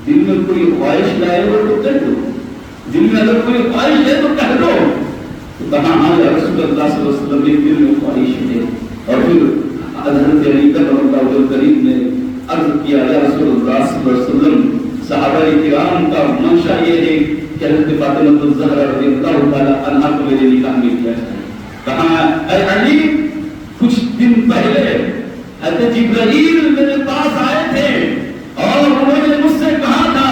دل میں کوئی خواہش لائے ہو تو کہہ دو, دل میں اگر کوئی خواہش ہے تو کہہ دو. تو کہا ہاں یا رسول اللہ صلی اللہ علیہ وسلم, میرے دل میں خواہش ہے. اور پھر حضرت علی کرم اللہ وجہہ الکریم نے عرض کیا, یا رسول اللہ صلی اللہ علیہ وسلم, صحابہ کرام کا منشا یہ ہے کہ حضرت فاطمہ الزہرا رضی اللہ تعالیٰ عنہا کو میرے نکاح میں کیا جائے. کہا اے علی, کچھ دن پہلے حضرت جبرائیل میرے پاس آئے تھے اور انہوں نے مجھ سے کہا تھا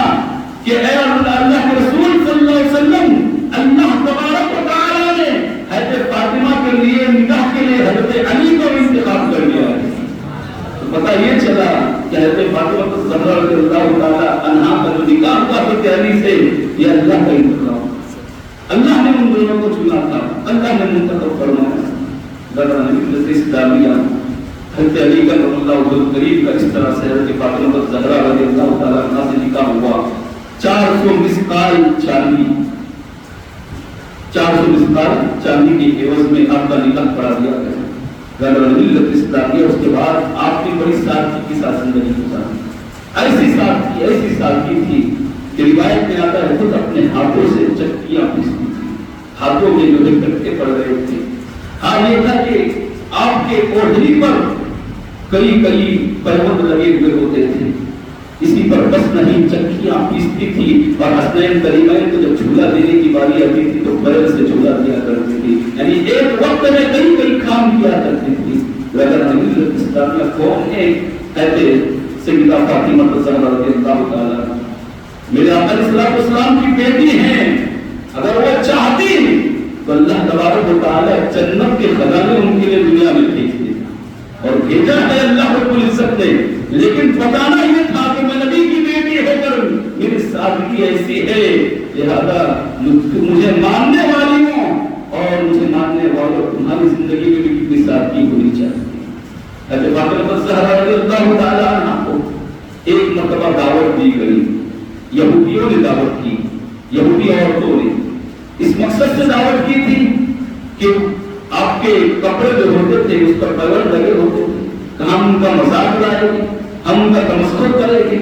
کہ اے اللہ کے رسول صلی اللہ علیہ وسلم, اللہ تبارک و تعالیٰ نے حضرت فاطمہ کے لیے نکاح کے لیے حضرت علی کو انتخاب کر لیا ہے. تو پتہ یہ چلا کہ حضرت فاطمہ الزہرا رضی اللہ تعالیٰ عنہا کا جو نکاح ہوا حضرت علی سے, یہ اللہ کا انتخاب, اللہ نے ان دونوں کو چنا تھا, اللہ نے منتخب فرمایا. ذرا ملت اسلامیہ حضرت علی کرم اللہ وجہہ الکریم کا اس طرح سے حضرت فاطمہ الزہرا رضی اللہ تعالیٰ عنہا سے نکاح ہوا. 400 مسقال چاندی, 400 مسقال چاندی کے عوض میں آپ کا نکاح پڑھا دیا گیا. ملت اسلامیہ اس کے بعد آپ کی بڑی سادگی کے ساتھ زندگی گزاری. ایسی سادگی تھی کہ روایت میں آتا ہے خود اپنے ہاتھوں سے چکیاں پیستی تھی, ہاتھوں میں جو ہے کٹے پڑ رہے تھے. ہاں یہ تھا کہ آپ کے اوڑھنی پر کئی پیوند لگے ہوئے ہوتے تھے, اسی پر بس نہیں چکیاں پیستی تھی. اور حسنین کریمین کو جب جھولا دینے کی باری آتی تھی تو بیل سے جھولا دیا کرتی تھی, یعنی ایک وقت میں کئی کام کیا کرتی تھی. اگر ملت اسلامیہ قوم ہے کہتے سیدہ فاطمہ الزہرا رضی اللہ تعالیٰ عنہا میرے آقا علیہ السلام کی بیٹی ہیں. اگر وہ چاہتی تو اللہ تبارک و تعالیٰ جنت کے خزانے ان کے لیے دنیا میں بھیج دیتا, اور بھیجا ہے اللہ رب العزت نے. لیکن بتانا یہ تھا کہ میں نبی کی بیٹی ہو کر میری سادگی ایسی ہے, لہذا مجھے ماننے والیوں اور مجھے ماننے والوں تمہاری زندگی میں بھی کتنی سادگی ہونی چاہیے. حضرت فاطمہ الزہرا رضی اللہ تعالیٰ عنہا کو ایک مرتبہ دعوت دی گئی, یہودیوں نے دعوت کی, یہودی عورتوں نے اس مقصد سے دعوت کی تھی کہ آپ کے کپڑے جو ہوتے تھے اس پر پیوند لگے ہوتے تھے, ہم ان کا مذاق اڑائیں گے, ہم ان کا تمسخر کریں گے.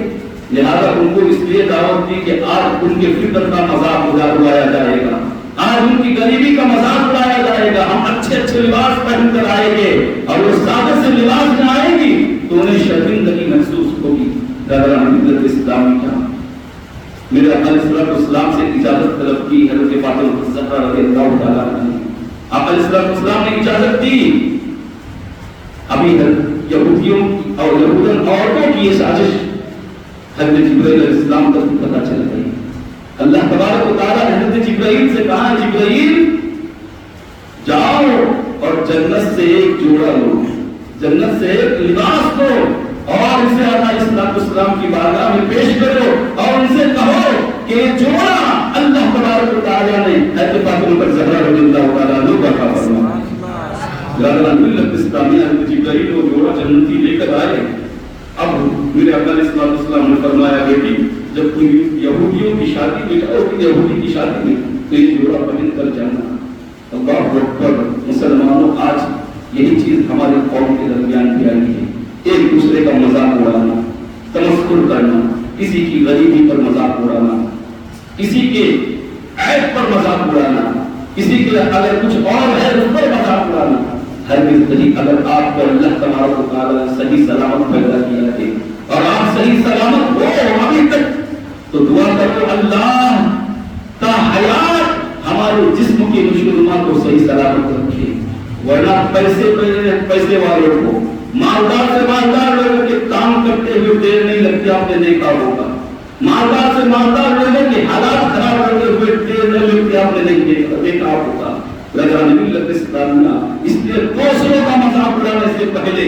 لہذا ان کو اس لیے دعوت دی کہ آج ان کے فطر کا مذاق اڑایا جائے گا, آج ان کی غریبی کا مذاق اڑایا جائے گا. ہم اچھے لباس پہن کر آئیں گے اور وہ سادے سے لباس میں آئیں گی تو انہیں شرمندگی محسوس ہوگی. ملت اسلامیہ میرے آقا علیہ الصلوۃ والسلام سے اجازت طلب کی حضرت فاطمہ الزہرا رضی اللہ تعالیٰ عنہا. آقا علیہ الصلوۃ والسلام نے اجازت دی. ابھی یہودیوں اور یہودن عورتوں کی یہ سازش حضرت جبرائیل علیہ السلام کو پتہ چل گئی. اللہ تبارک و تعالیٰ نے حضرت جبرائیل سے کہا جبرائیل جاؤ اور جنت سے ایک جوڑا لو, جنت سے ایک لباس لو اور اسے آقا علیہ السلام کی بارگاہ میں پیش کرو اور ان سے کہو کہ یہ جوڑا اللہ تبارک و تعالیٰ نے حضرت فاطمہ الزہرا رضی اللہ تعالیٰ عنہا کو عطا فرمایا. ملت اسلامیہ حضرت جبرائیل وہ جوڑا جنتی لے کر آئے. اب میرے آقا علیہ السلام نے فرمایا بیٹی جب تم یہودیوں کی شادی میں جاؤ گی, یہودی کی شادی میں, تو یہ جوڑا پہن کر جانا. اللہ اکبر. مسلمانوں آج یہی چیز ہمارے قوم کے درمیان بھی آئی ہے. ایک دوسرے کا مذاق اڑانا, تمسخر کرنا, کسی کی غریبی پر مذاق اڑانا, کسی کے عیب پر مذاق اڑانا, کسی کے اگر کچھ اور ہے اس پر مذاق اڑانا. ہر طریقے اگر آپ کو اللہ تبارک و تعالیٰ نے صحیح سلامت پیدا کیا ہے اور آپ صحیح سلامت ہو ابھی تک, تو دعا کرو اللہ تا حیات ہمارے جسم کی نشوونما کو صحیح سلامت رکھے. ورنہ پیسے والوں کو, مالدار سے مالدار لوگوں کے کام کرتے ہوئے دیر نہیں لگتی, آپ نے دیکھا ہوگا. مالدار سے مالدار لوگوں کے حالات خراب ہوتے ہوئے دیر نہیں لگتی, آپ نے دیکھا ہوگا. ملت اسلامیہ اس لیے دوسروں کا مذاق اڑانے سے پہلے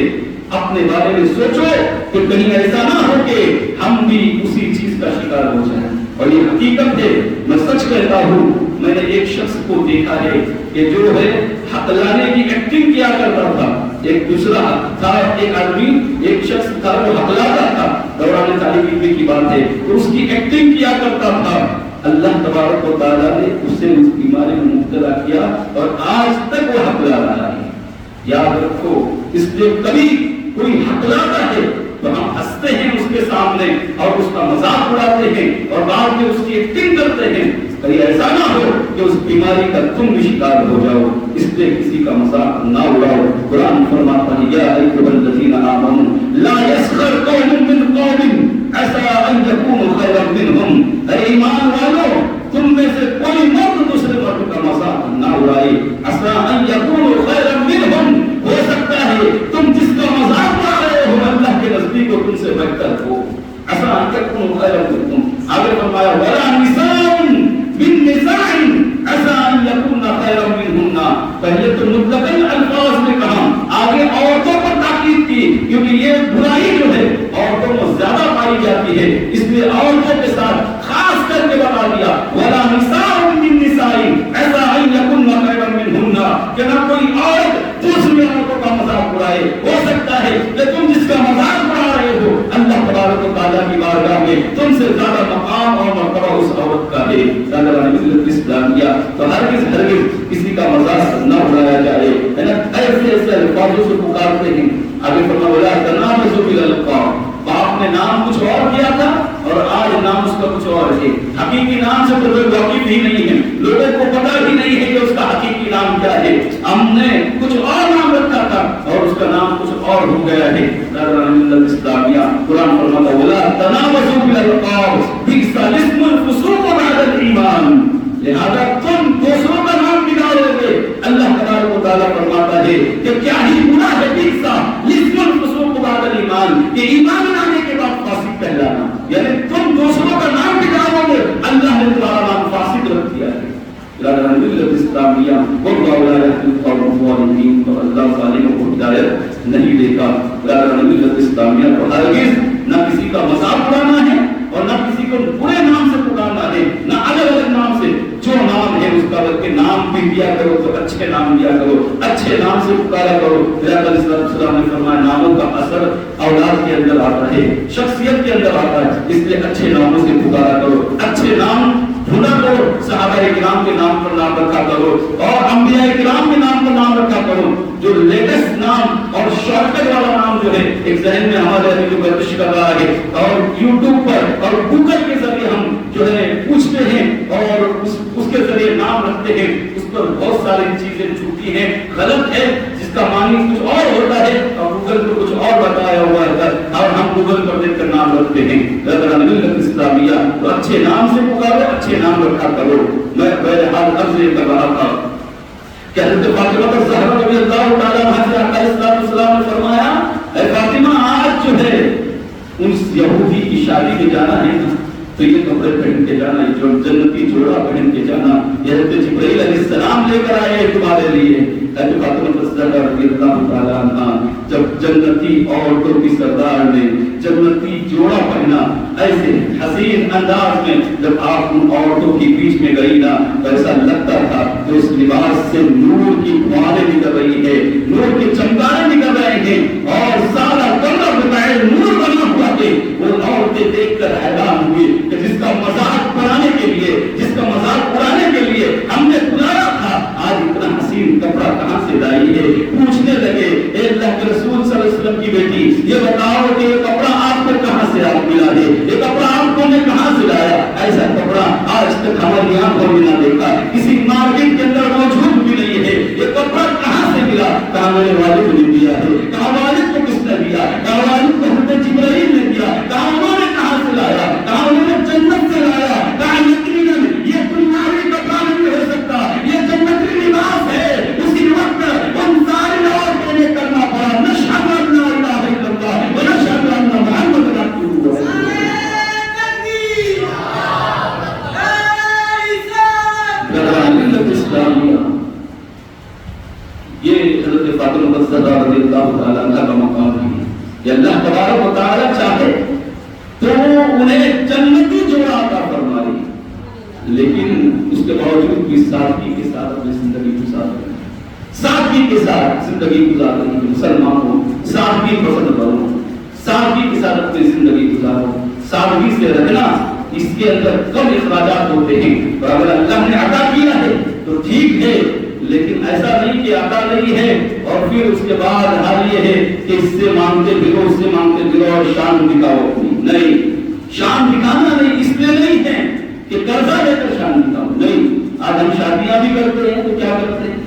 اپنے بارے میں سوچو کہ کہیں ایسا نہ ہو کہ ہم بھی اسی چیز کا شکار ہو جائیں. اور یہ حقیقت ہے, میں سچ کہتا ہوں, میں نے ایک شخص کو دیکھا ہے کہ جو ہے حق لانے کی ایکٹنگ کیا کرتا تھا. ایک دوسرا تھا, ایک آدمی, ایک شخص تھا جو حق لاتا تھا, دوران طالب علم کی بات ہے, تو اس کی ایکٹنگ کیا کرتا تھا. اللہ تبارک و تعالیٰ نے اسے اس بیماری میں مبتلا کیا اور آج تک وہ حق لا رہا ہے. یاد رکھو, اس لیے کبھی کوئی حق لاتا ہے تو ہم ہنستے ہیں اس کے سامنے اور اس کا مذاق اڑاتے ہیں اور بعد میں اس کی ایکٹنگ کرتے ہیں. کہیں ایسا نہ ہو کہ اس بیماری کا تم بھی شکار ہو جاؤ. اس لیے کسی کا مذاق نہ اڑاؤ. قرآن فرماتا ہے یا ایھا الذین آمنوا لا یسخر قوم من قوم عسى ان يكونوا خيرا منهم. اے ایمان والو, تم میں سے کوئی مرد دوسرے مرد کا مذاق نہ اڑائے. عسى ان يكونوا خيرا منهم, ہو سکتا ہے تم جس کا مذاق اڑا رہے ہو اللہ کے نزدیک تم سے بہتر ہو. عسى ان يكونوا خيرا منكم. آگے فرمایا ولا نساء بالنساء عسى ان يكون خيرا منهن. پہلے تو مطلقاً الفاظ میں کہا, آگے عورتوں پر تاکید کی کیونکہ یہ برائی جو ہے عورتوں میں زیادہ پائی جاتی ہے, اس لیے عورتوں کے ساتھ خاص کر کے بتا دیا ولا نساء بالنساء عسى ان يكون خيرا منهن, کہ نہ کوئی عورت دوسری عورتوں کا مذاق اڑائے. ہو سکتا ہے کہ تم جس کا مذاق اڑا رہے ہو اللہ تبارک و تعالیٰ کی بارگاہ میں تم سے زیادہ مقام اور مرتبہ اس عورت کا ہے. ملت اسلامیہ تو ہرگز کسی کا مذاق نہ اڑایا جائے. ایسے ایسے الفاظوں سے پکارتے ہیں. آگے فرمایا ولا تنابزوا بالالقاب. باپ نے نام کچھ اور کیا تھا اور آج نام اس کا کچھ اور ہے. حقیقی نام سے تو لوگ واقف ہی نہیں ہیں, لوگوں کو پتہ ہی نہیں ہے کہ اس کا حقیقی نام کیا ہے. ہم نے کچھ اور نام رکھا تھا اور اس کا نام کچھ اور ہو گیا ہے. ملت اسلامیہ قرآن فرماتا ہے ولا تنابزوا بالالقاب بئس الاسم الفسوق بعد الایمان. لہذا تم دوسروں کا نام بگاڑو گے. اللہ تبارک و تعالیٰ فرماتا ہے کہ کیا ہی گناہ ہے بئس الاسم الفسوق بعد الایمان, کہ ایمان لانے کے بعد فاسق کہلانا. یعنی تم دوسروں کا نام بگاڑو گے, اللہ نے تمہارا نام فاسق رکھ دیا ہے. ملت اسلامیہ تو اللہ ظالموں کو ہدایت نہیں دیتا. ملت اسلامیہ کو ہرگز نہ کسی کا مذاق اڑانا ہے اور نہ کسی کو برے نام سے پکارنا ہے, نہ الگ الگ نام سے. جو نام ہے اس کا بلکہ نام بھی دیا کرو تو اچھے نام دیا کرو, اچھے نام سے پکارا کرو. علیہ السلام نے فرمایا ناموں کا اثر اولاد کے اندر آتا ہے, شخصیت کے اندر آتا ہے, اس لیے اچھے ناموں سے پکارا کرو. اچھے نام ڈھونڈا کرو, صحابہ کرام کے نام پر نام رکھا کرو اور انبیاء کرام کے نام پر نام رکھا کرو. جو لیٹسٹ نام اور شارٹ کٹ والا نام جو ہے ایک ذہن میں ہمارے ابھی جو گردش کر رہا ہے اور یوٹیوب پر اور گوگل کے ذریعے ہم جو ہے پوچھتے ہیں اور اس کے ذریعے نام رکھتے ہیں, اس پر بہت ساری چیزیں جھوٹی ہیں, غلط ہے, جس کا معنی کچھ اور ہوتا ہے اور گوگل پر کچھ اور بتایا ہوا ہے اور ہم گوگل پر دیکھ کر نام رکھتے کرتے ہیں برادران ملت اسلامیہ، تو اچھے نام سے پکارو، اچھے نام رکھا کرو۔ میں بہرحال عرض یہ کر رہا تھا کہ حضرت فاطمہ الزہرا رضی اللہ تعالیٰ عنہا سے آقا علیہ السلام نے فرمایا اے فاطمہ آج جو ہے اس یہودی کی شادی میں جانا ہے نا تو یہ کپڑے پہن کے جانا، جو جنتی جوڑا پہن کے جانا، یہ حضرت جبرائیل علیہ السلام لے کر آئے تمہارے لیے۔ حضرت فاطمہ الزہرا رضی اللہ تعالیٰ عنہا جب جنتی عورتوں کی سردار نے جنتی جوڑا پہنا ایسے حسین انداز میں جب آپ ان عورتوں کی بیچ میں گئی نا تو ایسا لگتا تھا کہ اس لباس سے نور کی فواریں نکل رہی ہے، نور کے چمکارے نکل رہے ہیں اور سارا کمرہ بتائے نور بنا ہوا ہے۔ وہ عورتیں دیکھ کر حیران ہوئی کہ جس کا مذاق بنانے کے لیے، جس کا مذاق اڑانے کے لیے ہم نے بلایا تھا، آج اتنا حسین کپڑا کہاں سے لائی ہے؟ پوچھنے لگے اے اللہ کے رسول صلی اللہ علیہ وسلم کی بیٹی یہ بتاؤ کہ یہ کپڑا آپ کو کہاں سے آپ ملا ہے؟ یہ کپڑا آپ کو نے کہاں سے لایا؟ ایسا کپڑا آج تک ہماری آنکھوں میں نہ دیکھا، کسی مارکیٹ کے اندر موجود بھی نہیں ہے۔ یہ کپڑا کہاں سے ملا؟ کہاں میرے والد نے دیا ہے۔ کہاں والد کو کس نے دیا؟ کہاں والد کو حضرت جبرائیل نے دیا۔ کہاں انہوں نے کہاں سے لایا؟ کہاں انہوں نے جنت سے لایا؟ کہاں یقیناً یہ دنیاوی کپڑا نہیں ہو سکتا، یہ جنتی لباس ہے۔ اسی وقت ان ساری عورتوں نے کرنا پڑا نشہد ان لا الہ الا اللہ و نشہد ان محمد رسول اللہ۔ یہ حضرت فاطمہ الزہرا رضی اللہ تعالیٰ عنہ کا مقام ہے کہ اللہ تبارک و تعالیٰ چاہے تو انہیں جنتی جوڑا عطا فرمائے، لیکن اس کے باوجود بھی سادگی کے ساتھ اپنی زندگی گزار رہے ہیں، سادگی کے ساتھ زندگی گزار رہے ہیں۔ مسلمانوں سادگی پسند کرو، سادگی کے ساتھ اپنی زندگی گزارو۔ سادگی سے رہنا اس کے اندر کم اخراجات ہوتے ہیں، اور اگر اللہ نے عطا کیا ہے تو ٹھیک ہے، لیکن ایسا نہیں کہ عطا نہیں ہے اور پھر اس کے بعد حال یہ ہے کہ اس سے مانگتے پھرو، اس سے مانگتے پھرو اور شان دکھاؤ اپنی۔ نہیں، شان دکھانا نہیں، اس لیے نہیں ہے کہ قرضہ لے کر شان دکھاؤ، نہیں۔ آج ہم شادیاں بھی کرتے ہیں تو کیا کرتے ہیں؟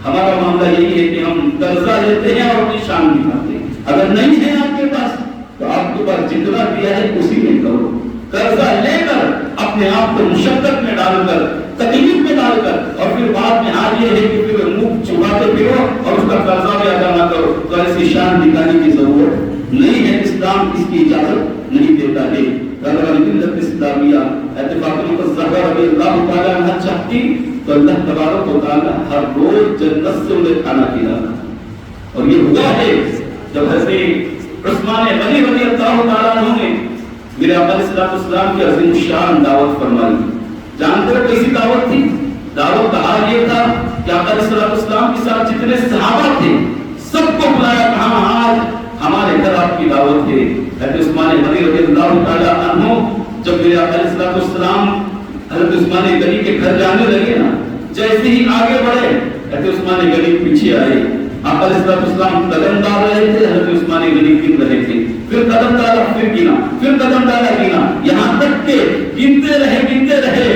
ہمارا معاملہ یہی ہے کہ ہم قرضہ لیتے ہیں اور اپنی شان دکھاتے ہیں۔ اگر نہیں ہے آپ کے پاس تو آپ کے پاس جتنا دیا ہے اسی میں کرو۔ قرضہ لے کر اپنے آپ کو مشقت میں ڈال کر، تکلیف میں ڈال کر، اور پھر بعد میں حال یہ ہے کہ پھر منہ چھپاتے پھرو اور اس کا قرضہ بھی ادا نہ کرو، تو ایسی شان دکھانے کی ضرورت نہیں ہے۔ اسلام اس کی اجازت نہیں دیتا ہے۔ برادران ملت اسلامیہ، حضرت فاطمہ الزہرا رضی اللہ تعالیٰ عنہا چاہتی تو اللہ تبارک و تعالیٰ ہر روز جنت سے انہیں کھانا کھلانا، اور یہ ہوا ہے جب حضرت عثمان غنی رضی اللہ تعالیٰ عنہ نے میرے آقا علیہ السلام کی عظیم الشان دعوت فرمائی۔ جانتے ہو کیسی دعوت تھی؟ دعوت کا حال یہ تھا کہ آقا علیہ السلام کے ساتھ جتنے صحابہ تھے سب کو بلایا، کہاں آج ہمارے گھر آپ کی دعوت ہے۔ حضرت عثمان غنی رضی اللہ تعالیٰ عنہ جب میرے آقا علیہ السلام حضرت عثمان غنی کے گھر جانے لگے نا، جیسے ہی آگے بڑھے حضرت عثمان غنی پیچھے آئے۔ آقا علیہ السلام قدم ڈال رہے تھے، حضرت عثمان غنی گن رہے تھے، پھر قدم ڈالا، پھر گنا، پھر قدم ڈالا، گنا، یہاں تک کہ گنتے رہے۔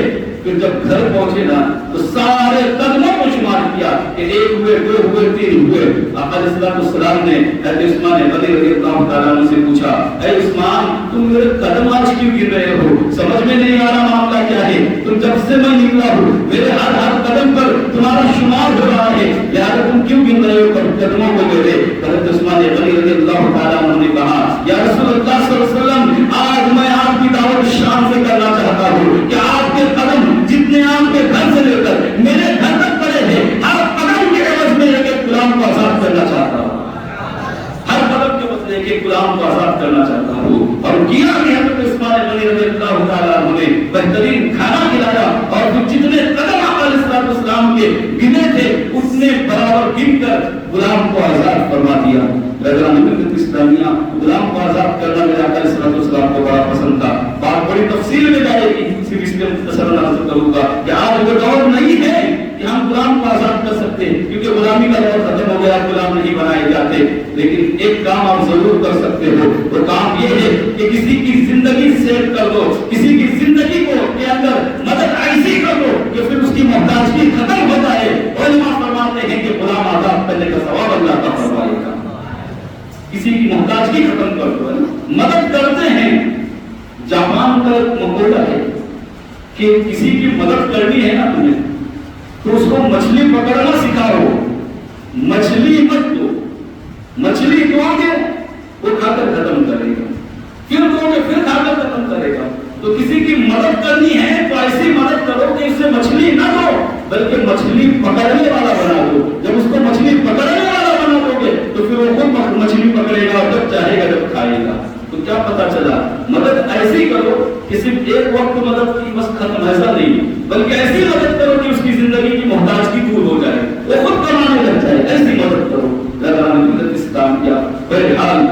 پھر جب گھر پہنچے نا تو سارے قدموں کو شمار کیا کہ 1 ہوئے، 2 ہوئے، 3 ہوئے۔ آقا علیہ السلام نے حضرت عثمان غنی رضی اللہ تعالیٰ عنہ سے پوچھا اے عثمان تم میرے قدم آج کیوں گن رہے ہو؟ سمجھ میں نہیں آ رہا معاملہ کیا ہے؟ تم جب سے میں نکلا ہوں میرے ہر قدم پر تمہارا شمار ہو رہا ہے، لہٰذا تم کیوں گن رہے ہو قدموں کو میرے؟ حضرت عثمان غنی رضی اللہ تعالیٰ عنہ نے کہا یا رسول اللہ صلی اللہ علیہ وسلم آج میں آپ کی دعوت شان سے کرنا چاہتا ہوں کہ آپ کے قدم جتنے آپ کے گھر سے لے کر میرے گھر تک پڑے ہیں، ہر قدم کے عوض میں ایک غلام کو آزاد کرنا چاہتا ہوں، ہر قدم کے عوض میں ایک غلام کو آزاد کرنا چاہتا ہوں۔ اور کیا کہ حضرت عثمان غنی رضی اللہ تعالیٰ عنہ نے بہترین کھانا کھلایا اور پھر جتنے قدم آقا علیہ السلام کے گنے تھے اتنے برابر گن کر غلام کو آزاد فرما دیا۔ برادران ملت اسلامیہ، غلام کو آزاد کرنا میرے آقا علیہ السلام کو بڑا پسند تھا۔ بات بڑی تفصیل میں جائے گی، صرف اس میں مختصر عرض کروں گا کہ آج وہ دور نہیں ہے کہ ہم غلام کو آزاد کر سکتے، کیونکہ غلامی کا دور ختم ہو گیا، غلام نہیں بنائے جاتے۔ لیکن ایک کام آپ ضرور کر سکتے ہو، وہ کام یہ ہے کہ کسی کی زندگی سیو کر دو، کسی کی زندگی کو کے اندر مدد ایسی کر دو کہ پھر اس کی محتاجگی ختم ہو جائے۔ علماء فرماتے ہیں کہ غلام آزاد کرنے کا ثواب اللہ کا فرمائے گا۔ کسی کی محتاجگی ختم کر دو، مدد کرتے ہیں اسلام کا ایک مقولہ ہے کہ کسی کی مدد کرنی ہے نا تمہیں تو اس کو مچھلی پکڑنا سکھاؤ، مچھلی مت دو، مچھلی دو گے وہ کھا کر ختم کرے گا، پھر دو گے پھر کھا کر ختم کرے گا۔ تو کسی کی مدد کرنی ہے تو ایسی مدد کرو کہ اسے مچھلی نہ دو بلکہ مچھلی پکڑنے والا بنا دو۔ جب اس کو مچھلی پکڑنے والا بنا دو گے تو پھر وہ خود مچھلی پکڑے گا، جب چاہے گا جب کھائے گا۔ تو کیا پتا چلا، مدد ایسی کرو کہ صرف ایک وقت مدد کی بس ختم، ایسا نہیں، بلکہ ایسی مدد کرو کہ اس کی زندگی کی محتاجگی دور ہو جائے، وہ خود کمانے لگ جائے، ایسی مدد کرو۔ اللہ نے ملت اسلام کیا۔ بہرحال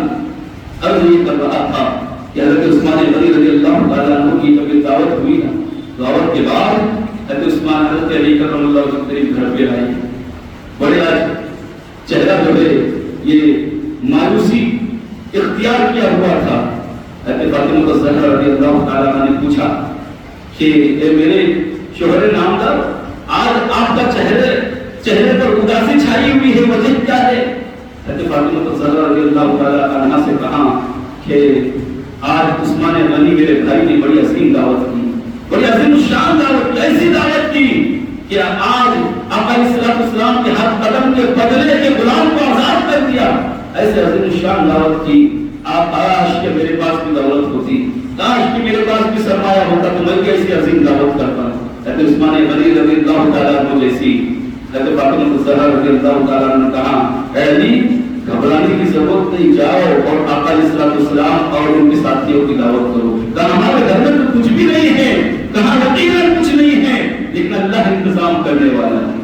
عرض یہ کر رہا تھا کہ حضرت عثمان غنی رضی اللہ تعالیٰ عنہ کی جب دعوت ہوئی نا، دعوت کے بعد حضرت عثمان حضرت علی کرم اللہ وجہہ کے گھر پہ آئی، بڑے آج چہرہ جو ہے یہ مایوسی اختیار کیا ہوا تھا۔ حضرت فاطمہ الزہرا رضی اللہ تعالیٰ عنہ نے پوچھا کہ اے میرے شوہر نامدار، آج آپ کا چہرے پر اداسی چھائی ہوئی ہے، وجہ کیا ہے؟ حضرت فاطمہ الزہرا رضی اللہ تعالیٰ عنہ سے کہا کہ آج عثمان غنی میرے بھائی نے بڑی عظیم دعوت کی، بڑی عظیم شان دعوت کی، ایسی دعوت کی کہ آج آقا علیہ السلام کے ہاتھ قدم کے بدلے کے غلام کو آزاد کر دیا، ایسے عظیم شان دعوت کی۔ آپ کاش کہ میرے پاس بھی دولت ہوتی، کاش کہ میرے پاس بھی سرمایہ ہوتا تو میں کیسی عظیم دعوت کرتا۔ حضرت عثمان غنی رضی اللہ تعالیٰ عنہ جیسی حضرت فاطمہ الزہرا رضی اللہ تعالیٰ عنہ نے کہا اے علی گھبرانے کی ضرورت نہیں، جاؤ اور آقا علیہ السلام اور ان کے ساتھیوں کی دعوت کرو۔ کہا ہمارے گھر میں تو کچھ بھی نہیں ہے، کہا یقیناً کچھ نہیں ہے، لیکن اللہ انتظام کرنے والا ہے،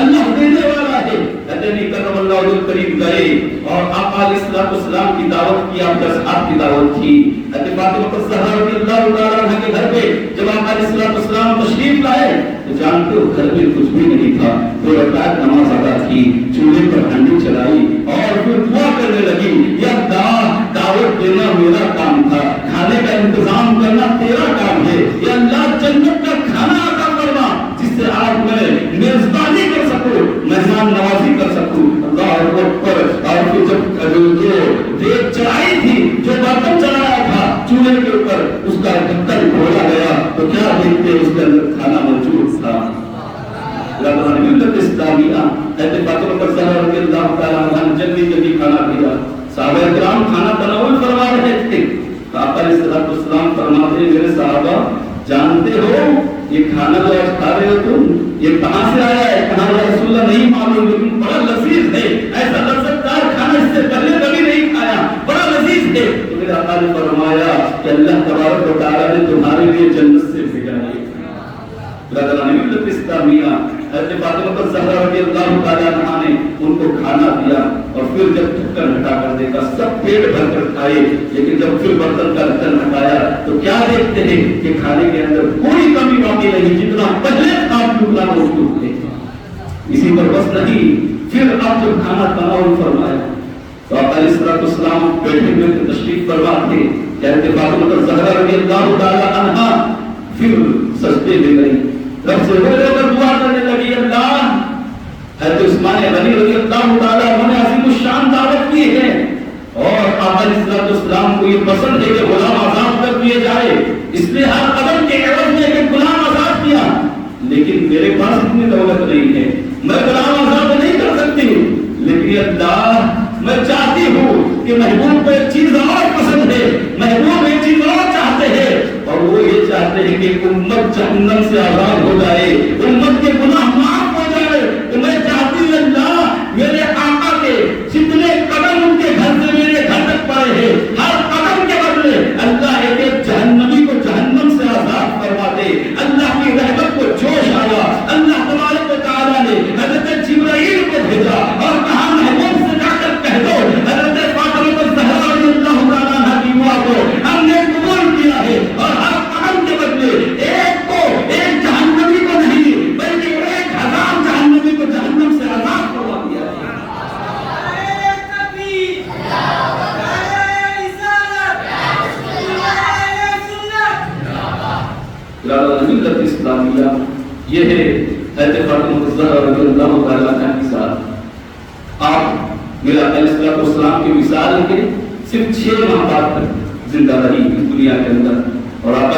اللہ دینے والا ہے۔ حضرت کرم اللہ وجہ الکریم گئے اور آقا علیہ السلام کی دعوت کی، آپ کے اصحاب کی دعوت کی۔ حضرت فاطمہ الزہرا رضی اللہ تعالیٰ عنہ کے گھر پہ جب آقا علیہ السلام تشریف لائے تو جانتے ہو گھر میں کچھ بھی نہیں تھا، دو رکعت نماز ادا کی، چولہے پر ہنڈی چلائی اور پھر دعا کرنے لگی، یا اللہ دعوت دینا میرا کام تھا، کھانے کا انتظام کرنا تیرا کام ہے، یا اللہ جنت کا کھانا عطا فرما جس سے آج میں میزبانی کر سکوں، مہمان نوازی کر سکوں۔ اللہ اکبر۔ اور پھر جب جو دیگ چڑھائی تھی، جو برتن چڑھایا تھا چولہے کے اوپر، اس کا ڈھکن کھولا گیا تو کیا دیکھتے اس کے اندر کھانا موجود تھا۔ اللہ نے ملت اسلامیہ حضرت فاطمہ الزہرا رضی اللہ تعالیٰ عنہ نے جلدی جلدی کھانا دیا، صحابہ کرام کھانا تناول فرما رہے تھے۔ آقا علیہ السلام فرماتے ہیں میرے صحابہ جانتے ہو یہ کھانا جو آج کھا رہے ہو تم یہ کہاں سے آیا ہے؟ کہا یا رسول اللہ نہیں معلوم لیکن بڑا لذیذ ہے، ایسا لذت دار کھانا اس سے پہلے کبھی نہیں کھایا، بڑا لذیذ ہے۔ تو میرے آقا نے فرمایا کہ اللہ تبارک و تعالیٰ نے تمہارے لیے جنت سے بھیجا ہے۔ برادران ملت اسلامیہ حضرت فاطمہ الزہرا رضی اللہ تعالیٰ عنہ نے ان کو کھانا دیا اور پھر جب ڈھکن ہٹا کر دیکھا سب پیٹ بھر کر کھائے، لیکن جب پھر برتن کا ڈھکن ہٹایا تو کیا دیکھتے ہیں کہ کھانے کے اندر کوئی کمی باقی نہیں، جتنا پہلے آپ ٹکڑا موجود تھے۔ اسی پر بس نہیں، پھر آپ جب کھانا تناول فرمایا تو آقا علیہ السلام بیٹھے ہوئے تشریف فرما تھے، حضرت فاطمہ الزہرا رضی اللہ تعالیٰ عنہ پھر سجدے میں گئی، رب سے رو رو کر دعا کرنے لگی، اللہ حضرت عثمان غنی رضی اللہ تعالیٰ عنہ نے عظیم الشان دعوت کی ہے اور آقا علیہ السلام کو یہ پسند ہے کہ غلام آزاد کر دیے جائے، اس لیے ہر قدم کے عوض میں ایک غلام آزاد کیا، لیکن میرے پاس اتنی دولت نہیں ہے، میں غلام آزاد نہیں کر سکتی، لیکن اللہ میں چاہتی ہوں کہ محبوب کو ایک چیز اور پسند ہے، محبوب ایک چیز اور چاہتے ہیں اور وہ یہ چاہتے ہیں کہ امت جہنم سے آزاد ہو جائے، امت کے گناہ معاف ہو جائے۔ تو میں چاہتی ہوں اللہ میرے آقا کے جتنے قدم ان کے گھر سے میرے گھر تک پڑے ہیں، ہر قدم کے بدلے اللہ ایک جہنمی کو جہنم سے آزاد فرما دے۔ اللہ کی رحمت کو جوش آیا، اللہ تبارک و تعالیٰ نے حضرت جبرائیل کو بھیجا اور کہا محبوب سے جا کر کہہ دو حضرت فاطمہ الزہرا رضی اللہ تعالیٰ عنہ کی دعا کو ہم نے قبول کیا ہے اور ہر قدم کے بدلے ایک کو ایک جہنمی کو نہیں بلکہ 1000 جہنمی کو جہنم سے آزاد کروا دیا ہے۔ ملت اسلامیہ یہ ہے حضرت فاطمہ الزہرا رضی اللہ تعالیٰ عنہ کی مثال۔ آپ میرا علیہ السلام کی مثال کے صرف 6 ماہ بعد تک زندہ رہی اس دنیا کے اندر اور آپ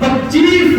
25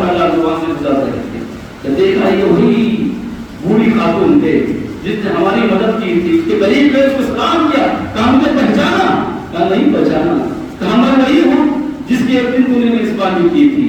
تعالیٰ عنہ وہاں سے گزر رہے تھے کہ دیکھا یہ وہی بوڑھی خاتون تھے جس نے ہماری مدد کی تھی، اس کے قریب میں اس کو سلام کیا، کہا مجھے پہچانا؟ کہا نہیں پہچانا۔ کہا میں وہی ہوں جس کی ایک دن تم نے میزبانی کی تھی،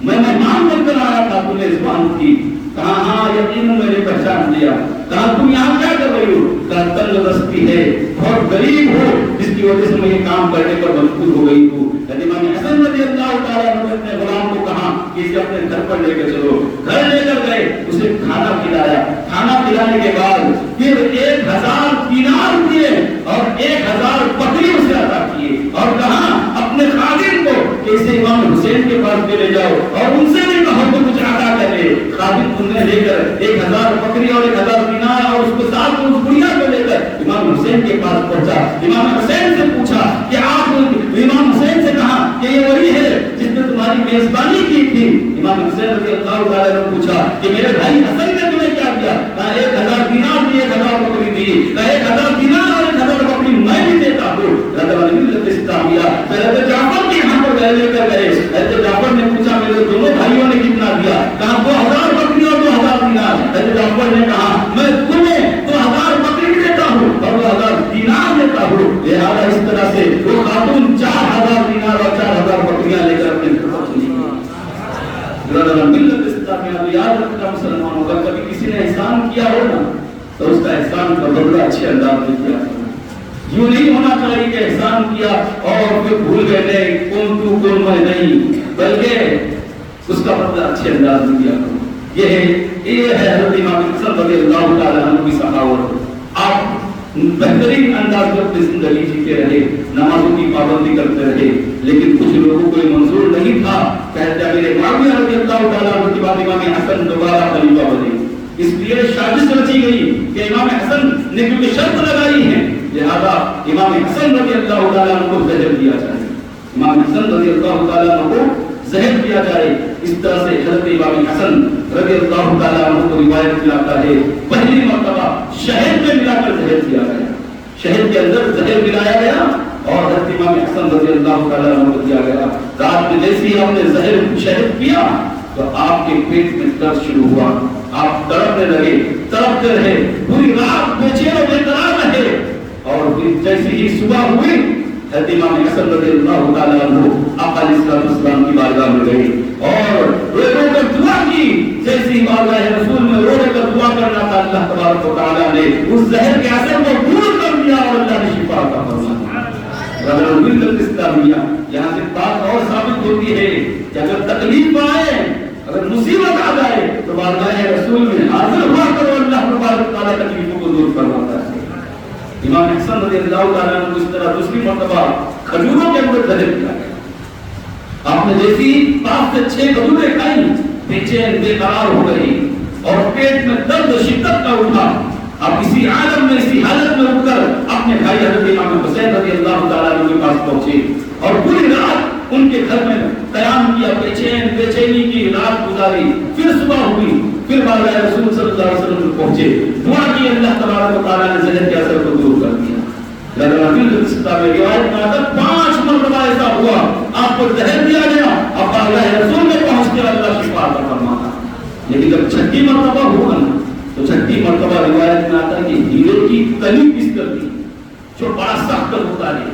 میں مہمان بن کر آیا تھا، تم نے میزبان کی۔ کہا ہاں یقیناً میں نے پہچان لیا۔ کہا تم یہاں کیا کر رہی ہو؟ کہا تنگ دستی ہے، بہت غریب ہو جس کی وجہ سے میں یہ کام کرنے پر مجبور ہو گئی ہوں۔ امام حسن رضی اللہ تعالیٰ عنہ نے اپنے غلام کو کہا کہ اسے اپنے گھر پر لے کر چلو۔ گھر لے کر گئے، اسے کھانا کھلایا۔ کھانا کھلانے کے بعد پھر 1000 دینار دیے اور 1000 بکری اسے عطا کیے اور کہا اپنے خادم کو کہ اسے امام حسین کے پاس لے جاؤ اور ان سے بھی کہو کہ کچھ عطا کرے۔ خادم انہیں لے کر 1000 بکری اور 1000 دینار اور اس کے ساتھ اس بڑھیا کو لے کر امام حسین کے پاس پہنچا۔ امام حسین سے پوچھا کہ آپ، امام حسین سے کہا کہ یہ وہی ہے جس نے تمہاری میزبانی کی تھی؟ امام حسین رضی اللہ تعالیٰ نے پوچھا کہ میرے بھائی حسن نے تمہیں کیا دیا؟ کہا 1000 دینار دی، 1000 بکری دی۔ کہا 1000 دینار اور 1000 بکری میں بھی دیتا ہوں۔ حضرت اسلامیہ حضرت جعفر کے یہاں پر لے کر گئے۔ حضرت جعفر نے پوچھا میرے دونوں بھائیوں نے کتنا دیا؟ کہا 2000 بکری اور 2000 دینار۔ حضرت جعفر نے کہا میں تمہیں 2000 بکری دیتا ہوں اور 2000 دینار دیتا ہوں۔ لہٰذا اس طرح سے وہ خاتون 4000 دینار اور 4000 بکریاں لے کر اپنے گھر پہنچی۔ ملت اسلامیہ میں یاد رکھنا مسلمانوں کا، کبھی کسی نے احسان کیا ہو نا تو اس کا احسان کا بدلہ اچھے انداز میں کیا کرنا۔ یوں نہیں ہونا چاہیے کہ احسان کیا اور پھر بھول گئے کون تو کون میں نہیں، بلکہ اس کا بدلہ اچھے انداز میں کیا کرنا۔ یہ ہے حضرت امام حسن رضی اللہ تعالیٰ عنہ کی سخاوت۔ آپ بہترین انداز میں اپنی زندگی جیتے رہے، نمازوں کی پابندی کرتے رہے، لیکن کچھ لوگوں کو یہ منظور نہیں تھا۔ کہتے ہیں میرے معاویہ رضی اللہ تعالیٰ عنہ کے بعد امام حسن دوبارہ خلیفہ بنے، اس لیے شابش رچی گئی کہ امام حسن نے کیونکہ شرط لگائی ہے لہذا امام حسن رضی اللہ تعالیٰ عنہ کو زہر دیا جائے، امام حسن رضی اللہ تعالیٰ عنہ کو زہر دیا جائے۔ اس طرح سے حضرت امام حسن رضی اللہ تعالیٰ عنہ کو روایت میں آتا ہے پہلی مرتبہ شہد میں ملا کر زہر دیا گیا، شہد کے اندر زہر ملایا گیا اور حضرت امام حسن رضی اللہ تعالیٰ عنہ کو دیا گیا۔ رات میں جیسے ہی آپ نے زہر شہد پیا تو آپ کے پیٹ میں درد شروع ہوا، آپ تڑپنے لگے، تڑپتے رہے، پوری رات بے چین و بے قرار رہے اور پھر جیسے ہی صبح ہوئی حضرت امام حسن رضی اللہ تعالیٰ عنہ آقا علیہ السلام کی بارگاہ میں گئے اور رو رو کر دعا کی۔ جیسی بارگاہ رسول میں رو کر دعا کرنا تھا، اللہ تبارک و تعالیٰ نے اس زہر کے اثر کو دور کر دیا اور اللہ نے شفا عطا فرمایا۔ ملت اسلامیہ یہاں سے بات اور ثابت ہوتی ہے کہ اگر تکلیف آئے، اگر مصیبت آ جائے تو بارگاہ رسول میں حاضر ہوا کرو، اللہ تبارک و تعالیٰ تکلیفوں کو دور فرماتا ہے۔ امام حسن رضی اللہ تعالیٰ عنہ کو اس طرح دوسری مرتبہ کھجوروں کے اندر زہر دیا گیا۔ آپ نے جیسی پانچ سے 6 کھجوریں کھائیں، بے چین بے قرار ہو گئی اور پیٹ میں درد و شدت کا اٹھا۔ آپ اسی عالم میں، اسی حالت میں اٹھ کر اپنے بھائی حضرت امام حسین رضی اللہ تعالیٰ عنہ کے پاس پہنچے اور پوری رات ان کے گھر میں قیام کیا، بے چینی کی رات گزاری۔ پھر صبح ہوئی، پھر بارگاہ رسول صلی اللہ علیہ وسلم پہنچے، دعا کی، اللہ تبارک و تعالیٰ نے زہر کے اثر کو دور کر دیا۔ روایت میں آتا 5 مرتبہ ایسا ہوا، آپ کو زہر دیا گیا، اب بارگاہ رسول میں پہنچ کے اللہ شفا عطا فرماتا۔ لیکن جب 6 مرتبہ ہوگا نا تو 6 مرتبہ روایت میں آتا ہے کہ ہیرے کی کلی پیس کر دی، جو بڑا سخت ہوتا ہے،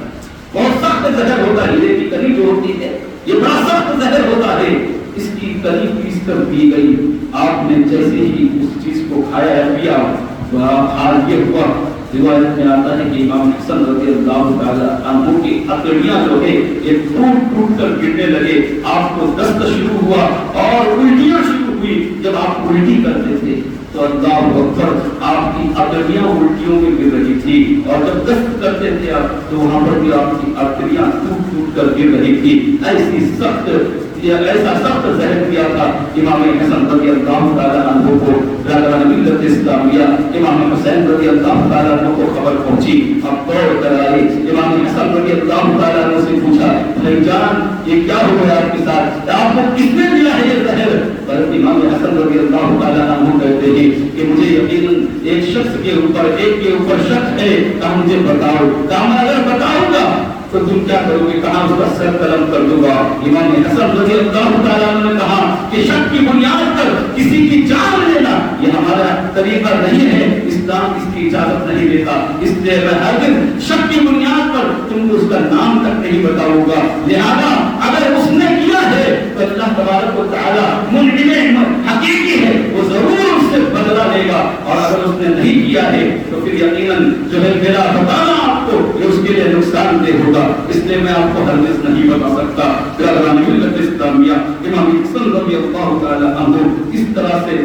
بہت سخت زہر ہوتا ہے، ہیرے کی کلی جو ہوتی ہے یہ بڑا سخت زہر ہوتا ہے، اس کی کلی پیس کر دی گئی۔ آپ نے جیسے ہی اس چیز کو کھایا ہے، پیا، تو حال یہ ہوا، روایت میں آتا ہے کہ امام حسن رضی اللہ تعالیٰ عنہ کی ہتھیلیاں جو ہے یہ ٹوٹ ٹوٹ کر گرنے لگے، آپ کو دست شروع ہوا اور الٹیاں شروع ہوئی۔ جب آپ الٹی کرتے تھے تو اللہ اکبر، آپ کی ہتھیلیاں الٹیوں میں گر رہی تھی اور جب دست کرتے تھے آپ تو وہاں پر بھی آپ کی ہتھیلیاں ٹوٹ ٹوٹ کر گر رہی تھی۔ ایسی سخت، ایسا سخت زہر دیا تھا امام حسن رضی اللہ تعالیٰ عنہ کو۔ ملت اسلامیہ امام حسین رضی اللہ تعالیٰ عنہ کو خبر پہنچی، اب دوڑ کر آئے، امام حسن رضی اللہ تعالیٰ عنہ سے پوچھا بھائی جان یہ کیا ہو گیا آپ کے ساتھ، آپ کو کس نے دیا ہے یہ زہر؟ پر امام حسن رضی اللہ تعالیٰ عنہ کہتے ہیں کہ مجھے یقیناً ایک شخص کے اوپر شک ہے، کہ مجھے بتاؤ، کہ میں اگر بتاؤں گا تو تم کیا کرو گے؟ کہاں اس کا سر قلم کر دوں گا۔ امام حسن رضی اللہ تعالیٰ عنہ نے کہا کہ شک کی بنیاد پر کسی کی جان لینا یہ ہمارا طریقہ نہیں ہے، اسلام اس کی اجازت نہیں دیتا، اس لیے میں ہرگز شک کی بنیاد پر تم کو اس کا نام تک نہیں بتاؤں گا۔ لہذا اگر اس نے کیا ہے تو اللہ تبارک و تعالیٰ منعم حقیقی ہے، وہ ضرور اس سے بدلہ لے گا، اور اگر اس نے نہیں کیا ہے تو پھر یقیناً جو ہے میرا بتانا آپ کو یہ اس کے لیے نقصان دہ ہوگا، اس لیے میں آپ کو ہرگز نہیں بتا سکتا۔ برادران ملت اسلامیہ، امام حسن رضی اللہ تعالیٰ عنہ اس طرح سے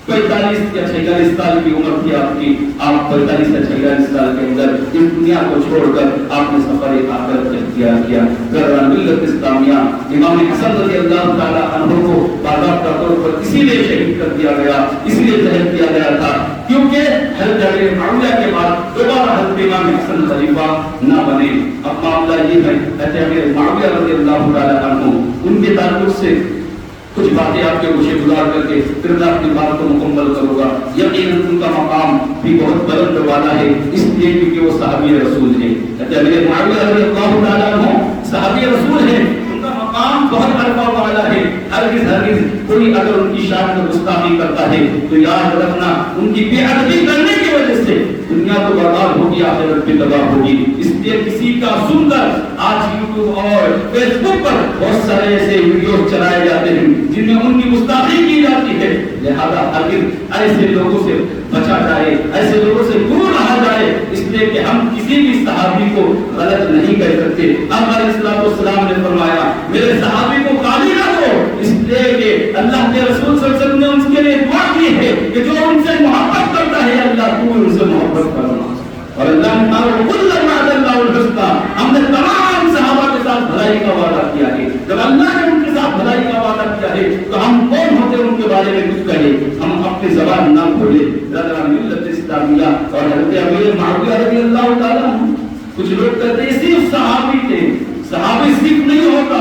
45 یا 46 سال کی عمر تھی آپ کی، آپ 45 یا 46 سال کے اندر اس دنیا کو چھوڑ کر آپ نے سفر آخرت اختیار کیا۔ برادران ملت اسلامیہ، امام حسن رضی اللہ تعالیٰ عنہ کو باضابطہ طور پر اسی لیے شہید کر دیا گیا، اسی لیے ظاہر کیا گیا تھا کیونکہ حضرت امیر معاویہ کے بعد دوبارہ حضرت امام حسن خلیفہ نہ بنے۔ اب معاملہ یہ ہے حضرت امیر معاویہ رضی اللہ تعالیٰ عنہ، ان کے تعلق سے کچھ باتیں آپ کے گوشے گزار کر کے پھر میں اپنی بات کو مکمل کروں گا۔ یقیناً ان کا مقام بھی بہت بلند والا ہے، اس لیے کیونکہ وہ صحابی رسول ہیں۔ حضرت امیر معاویہ رضی اللہ تعالیٰ عنہ صحابی رسول ہیں، ان کا مقام بہت عرفہ والا ہے۔ ہرگز کوئی اگر ان کی شان میں گستاخی کرتا ہے تو یاد رکھنا ان کی بے ادبی کرنے کی وجہ سے دنیا تو برباد ہوگی، آخرت بھی تباہ ہوگی۔ اس لیے کسی کا سن کر آج یوٹیوب اور فیس بک پر بہت سارے ایسے ویڈیوز چلائے جاتے ہیں جن میں ان کی گستاخی کی جاتی ہے، لہذا ہرگز ایسے لوگوں سے بچا جائے، ایسے لوگوں سے دور رہا جائے، اس لیے کہ ہم کسی بھی صحابی کو غلط نہیں کہہ سکتے۔ اب علیہ السلام نے فرمایا میرے صحابی کو گالی نہ دو، اس لیے کہ اللہ کے رسول صلی اللہ علیہ وسلم نے ان کے لیے دعا کی ہے کہ جو ان سے محبت کرتا ہے اللہ تو ان سے محبت کرنا، اور اللہ نے ہم نے تمام صحابہ کے ساتھ بھلائی کا وعدہ کیا ہے۔ جب اللہ نے ان کے ساتھ بھلائی کا وعدہ کیا ہے تو ہم کون ہوتے ہیں ان کے بارے میں کچھ کہیں؟ ہم اپنی زبان نہ کھولے۔ برادران ملت اسلامیہ اور حضرت امیر معاویہ رضی اللہ تعالیٰ عنہ، کچھ لوگ کہتے ہیں صرف صحابی تھے، صحابی صرف نہیں ہوتا،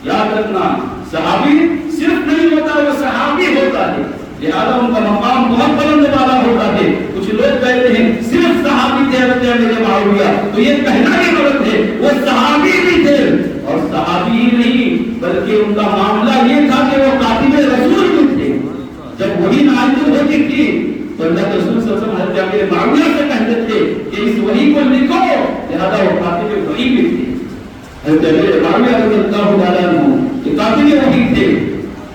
یاد رکھنا صحابی صرف نہیں ہوتا، وہ صحابی ہوتا ہے، لہذا ان کا مقام بہت بلند والا ہوتا ہے۔ کچھ لوگ کہتے ہیں صرف صحابی تھے حضرت امیر معاویہ، تو یہ کہنا ہی غلط ہے، وہ صحابی بھی تھے، اور صحابی ہی نہیں بلکہ ان کا معاملہ یہ تھا کہ وہ کاتب رسول بھی تھے۔ جب وحی نازل ہوتی تھی تو اللہ کے رسول صلی اللہ علیہ وسلم حضرت امیر معاویہ سے کہتے تھے کہ اس وحی کو لکھو، لہذا وہ کاتب وحی بھی تھے۔ حضرت امیر معاویہ رضی اللہ تعالیٰ عنہ کاتب وحی تھے۔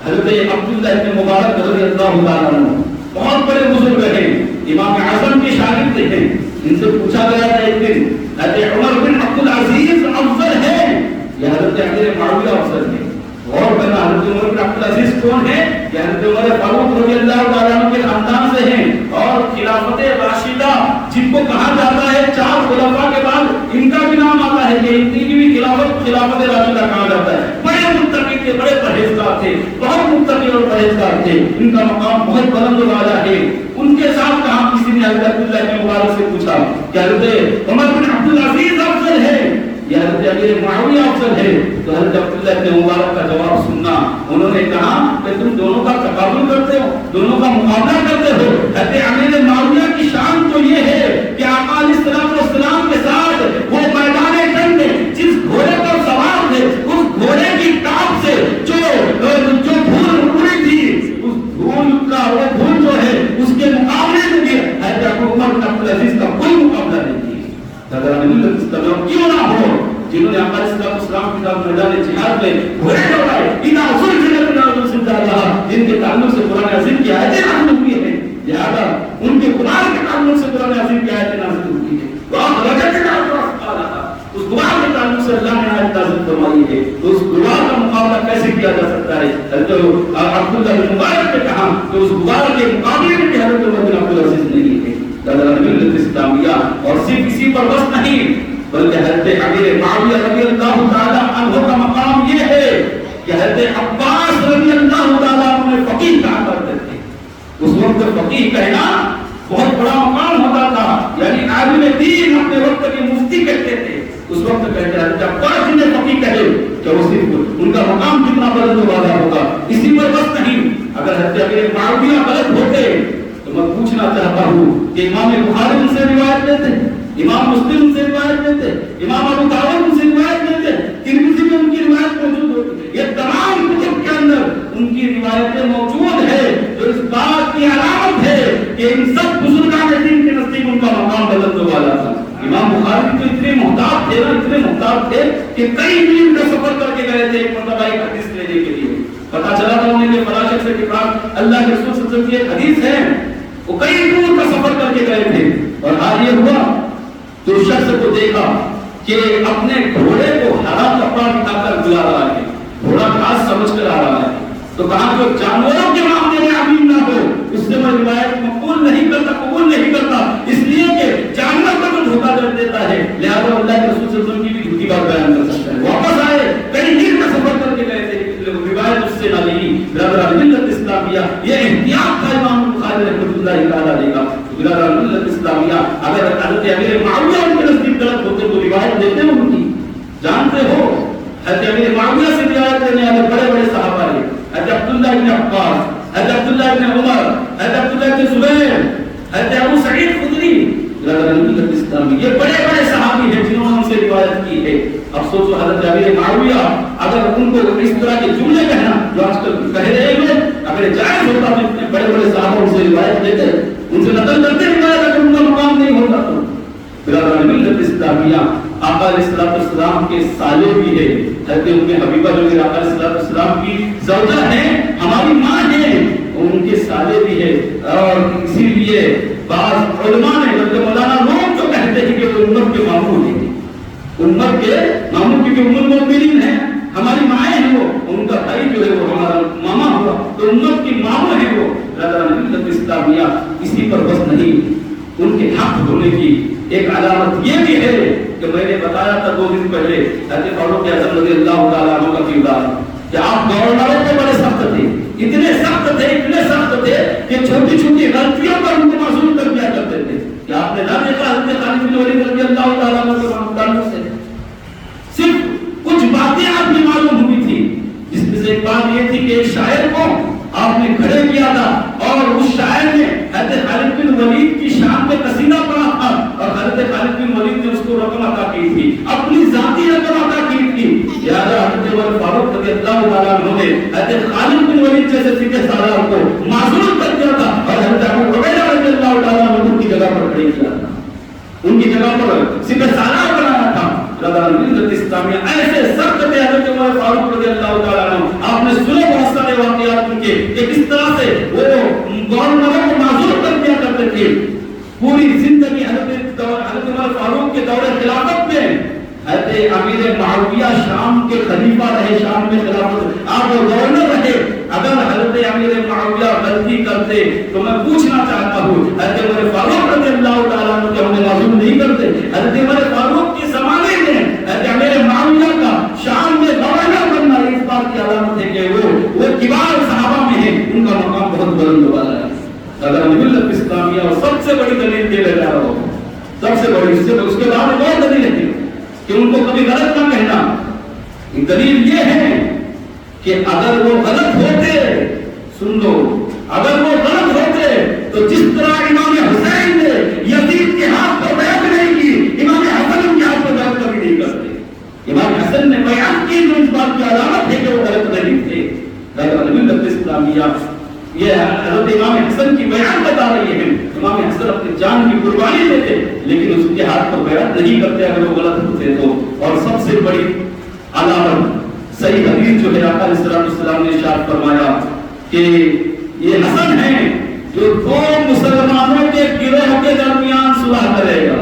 حضرت عبداللہ ابن مبارک رضی اللہ تعالیٰ عنہ بہت بڑے بزرگ ہیں، امام اعظم کے شاگرد ہیں۔ ان سے پوچھا گیا تھا ایک دن حضرت عمر بن عبدالعزیز افضل ہے یا حضرت امیر معاویہ افضل ہے؟ اور بنا حضرت عمر بن عبدالعزیز کون ہے؟ یہ حضرت عمر فاروق رضی اللہ تعالیٰ عنہ کے خاندان سے ہیں، اور خلافت راشدہ جن کو کہا جاتا ہے 4 خلفاء کے بعد ان کا بھی نام آتا ہے کہ ان کی بھی خلافت راشدہ کہا جاتا ہے۔ بڑے متقی تھے، بڑے پرہیزگار تھے، بہت متقی اور پرہیزگار تھے، ان کا مقام بہت بلند والا ہے۔ ان کے ساتھ کہاں کسی نے حضرت عبداللہ بن مبارک سے پوچھا کہ حضرت عمر بن عبدالعزیز افضل ہے یا حضرت امیر معاویہ افضل ہے؟ تو حضرت عبداللہ بن مبارک کا جواب سننا، انہوں نے کہا کہ تم دونوں کا تقابل کرتے ہو، دونوں کا مقابلہ کرتے ہو۔ حضرت امیر معاویہ کی شان تو یہ ہے کہ آقا علیہ السلام کے ساتھ وہ میدان جنگ میں جس گھوڑے پر سوار تھے اس گھوڑے کی ٹاپ سے جو دھول اڑی تھی، اس دھول کا وہ دھول جو ہے اس کے مقابلے میں بھی حضرت عمر بن عبدالعزیز کا کوئی مقابلہ نہیں تھی۔ کیوں نہ ہو جنہوں نے آقا علیہ السلام کی طرف میدان جہاد میں گھوڑے دوڑائے، جن کے تعلق سے قرآن عظیم کی آیتیں نازل ہوئی ہیں، لہذا ان کے قرآن کے تعلق سے قرآن عظیم کی آیتیں نازل ہوئی ہیں۔ اس گواہ کے تعلق سے اللہ نے آیت نازل فرمائی ہے، تو اس گواہ کا مقابلہ کیسے کیا جا سکتا ہے؟ حضرت عبداللہ بن مبارک نے کہا کہ اس گواہ کے مقابلے میں بھی حضرت عمر بن عبدالعزیز نہیں ہے۔ ملت اسلامیہ اور صرف اسی پر بس نہیں بلکہ حضرت امیر معاویہ رضی اللہ تعالیٰ عنہ کا مقام یہ ہے کہ حضرت عباس رضی اللہ تعالیٰ عنہ نے فقیہ کہا کرتے تھے۔ اس وقت فقیہ کہنا بہت بڑا مقام ہوتا تھا، یعنی عالم دین اپنے وقت کے مفتی کہتے تھے۔ اس وقت کہتے ہیں جب عباس نے فقیہ کہے کہ وہ صرف ان کا مقام کتنا بلند والا ہوگا۔ اسی پر بس نہیں، اگر حضرت امیر معاویہ غلط ہوتے تو میں پوچھنا چاہتا ہوں کہ امام بخاری ان سے روایت لیتے، امام مسلم ان سے روایت لیتے، امام ابو داؤد روایت موجود ہوتی ہے. یہ تمام کتب کے اندر ان کی روایتیں موجود ہے جو اس بات کی علامت ہے کہ ان سب بزرگان دین کے نزدیک ان کا مقام بلند والا تھا. امام بخاری تو اتنے محتاط تھے نا، اتنے محتاط تھے کہ کئی میل کا سفر کر کے گئے تھے ایک مرتبہ ایک حدیث لینے کے لیے. پتا چلا تھا انہیں کہ فلاں شخص کے پاس اللہ کے رسول صلی اللہ علیہ وسلم کی ایک حدیث ہے. وہ کئی دور کا سفر کر کے گئے تھے اور حال یہ ہوا تو اس شخص کو دیکھا کہ اپنے گھوڑے کو ہرا کپڑا دکھا کر بلا رہا ہے، گھوڑا خاص سمجھ کر آ رہا ہے. تو کہا کہ جانوروں کے معاملے میں امین نہ ہو، اس سے میں روایت مقبول نہیں کرتا، قبول نہیں کرتا، اس لیے کہ جانور کو دھوکہ دے دیتا ہے، لہذا اللہ کے رسول صلی اللہ علیہ وسلم کی بھی جھوٹی بات بیان کر سکتا ہے. واپس آئے کئی دیر کا سفر کر کے گئے تھے، روایت اس سے نہ لی. برادران ملت اسلامیہ، یہ احتیاط تھا امام بخاری رحمۃ اللہ تعالی علیہ کا. برادران ملت اسلامیہ، اگر حضرت امیر معاویہ ان کے نزدیک غلط ہوتے تو روایت دیتے ہو ان کی. جانتے ہو حضرت امیر معاویہ سے روایت لینے والے بڑے بڑے صحابہ ہیں، حضرت عبداللہ ابن عباس، حضرت عبداللہ ابن عمر، حضرت عبداللہ ابن زبیر، حضرت ابو سعید خدری. یہ بڑے بڑے صحابی ہیں جنہوں نے ان سے روایت کی ہے. اب سوچو حضرت امیر معاویہ اگر ان کو اس طرح کے جملے کہنا جو آج کل کہہ رہے ہیں، اگر جائز ہوتا تو اتنے بڑے بڑے صحابہ ان سے روایت لیتے، ان سے نقل کرتے روایت، اگر ان کا مقام نہیں ہوتا تو. برادران ملت اسلامیہ، آقا علیہ السلام کے سالے بھی ہے، حضرت ام حبیبہ جو میرے آقا علیہ السلام کی زوجہ ہے، ہماری ماں ہے، ان کے سالے بھی ہے. اور اسی لیے بعض علماء نے مولانا لوگ جو کہتے ہیں کہ وہ امت کے ماموں ہیں، امت کے ماموں کی ام المؤمنین ہیں، ہماری مائیں ہیں، وہ ان کا بھائی جو ہے وہ ہمارا ماما ہوا، تو امت کی ماموں ہیں وہ. برادران ملت اسلامیہ، اسی پر بس نہیں، ان کے حق ہونے کی ایک علامت یہ بھی ہے کہ میں نے بتایا تھا 2 دن پہلے حضرت فاروق اعظم رضی اللہ تعالیٰ عنہ کا کردار کہ آپ گورنروں کے بڑے سخت تھے، اتنے سخت تھے، اتنے سخت تھے کہ چھوٹی چھوٹی غلطیوں پر ان کو معذور کر دیا کرتے تھے. کہ آپ نے نہ دیکھا حضرت خالد بن ولید رضی اللہ تعالیٰ عنہ کے تعلق سے صرف کچھ باتیں آپ کو معلوم ہوئی تھی، جس میں سے ایک بات یہ تھی کہ ایک شاعر کو آپ نے کھڑے کیا تھا اور اس شاعر نے حضرت خالد بن ولید کی شان میں قصیدہ پڑھا تھا اور حضرت خالد بن ولید نے اس کو رقم عطا کی تھی، اپنی ذاتی رقم عطا کی تھی. لہذا حضرت عمر فاروق رضی اللہ تعالیٰ عنہ نے حضرت خالد بن ولید جیسے سیدھے سالار کو معذور کر دیا تھا اور حضرت ابو عبیدہ رضی اللہ تعالیٰ عنہ ان کی جگہ پر کھڑے کیا تھا، ان کی جگہ پر سیدھے سالار بنایا تھا. برادران ملت اسلامیہ، ایسے سخت تھے حضرت عمر فاروق رضی اللہ تعالیٰ عنہ. آپ نے سنے بہت سارے واقعات ان کے کہ کس طرح سے وہ گورنروں کو معذور کر دیا کرتے تھے. پوری زندگی حضرت عمر فاروق کے دور خلافت میں حضرت امیر معاویہ شام کے خلیفہ رہے، شام میں خلافت آپ گورنر رہے. اگر حضرت امیر معاویہ غلطی کرتے تو میں پوچھنا چاہتا ہوں حضرت عمر فاروق رضی اللہ تعالیٰ عنہ کے ہمیں معذور نہیں کرتے. حضرت عمر فاروق کے زمانے میں حضرت امیر معاویہ کا شام میں گورنر بننا اس بات کی علامت ہے کہ وہ کبار صحابہ میں ہیں، ان کا مقام بہت بلند والا ہے. اگر ملت اسلامیہ اور سب سے بڑی دلیل دے رہا ہو، سب سے بڑی، اس کے بعد بہت دلیل ہے کہ ان کو کبھی غلط نہ کہنا. دلیل یہ ہے کہ اگر وہ غلط ہوتے، سن لو، اگر وہ غلط ہوتے تو جس طرح امام حسین نے یزید کے ہاتھ پر بیعت نہیں کی، امام حسن کے ہاتھ پر بیعت کبھی نہیں کرتے. امام حسن نے بیعت کی تو اس بات کی علامت ہے کہ وہ غلط نہیں تھے. ملت اسلامیہ، یہ حضرت امام حسن کی بیعت بتا رہی ہے. امام حسن اپنی جان کی قربانی دیتے لیکن اس کے ہاتھ پر بیعت نہیں کرتے اگر وہ غلط ہوتے تو. اور سب سے بڑی علامت صحیح حدیث جو ہے آقا علیہ السلام نے ارشاد فرمایا کہ یہ حسن ہے جو 2 مسلمانوں کے گروہ کے درمیان صلح کرے گا.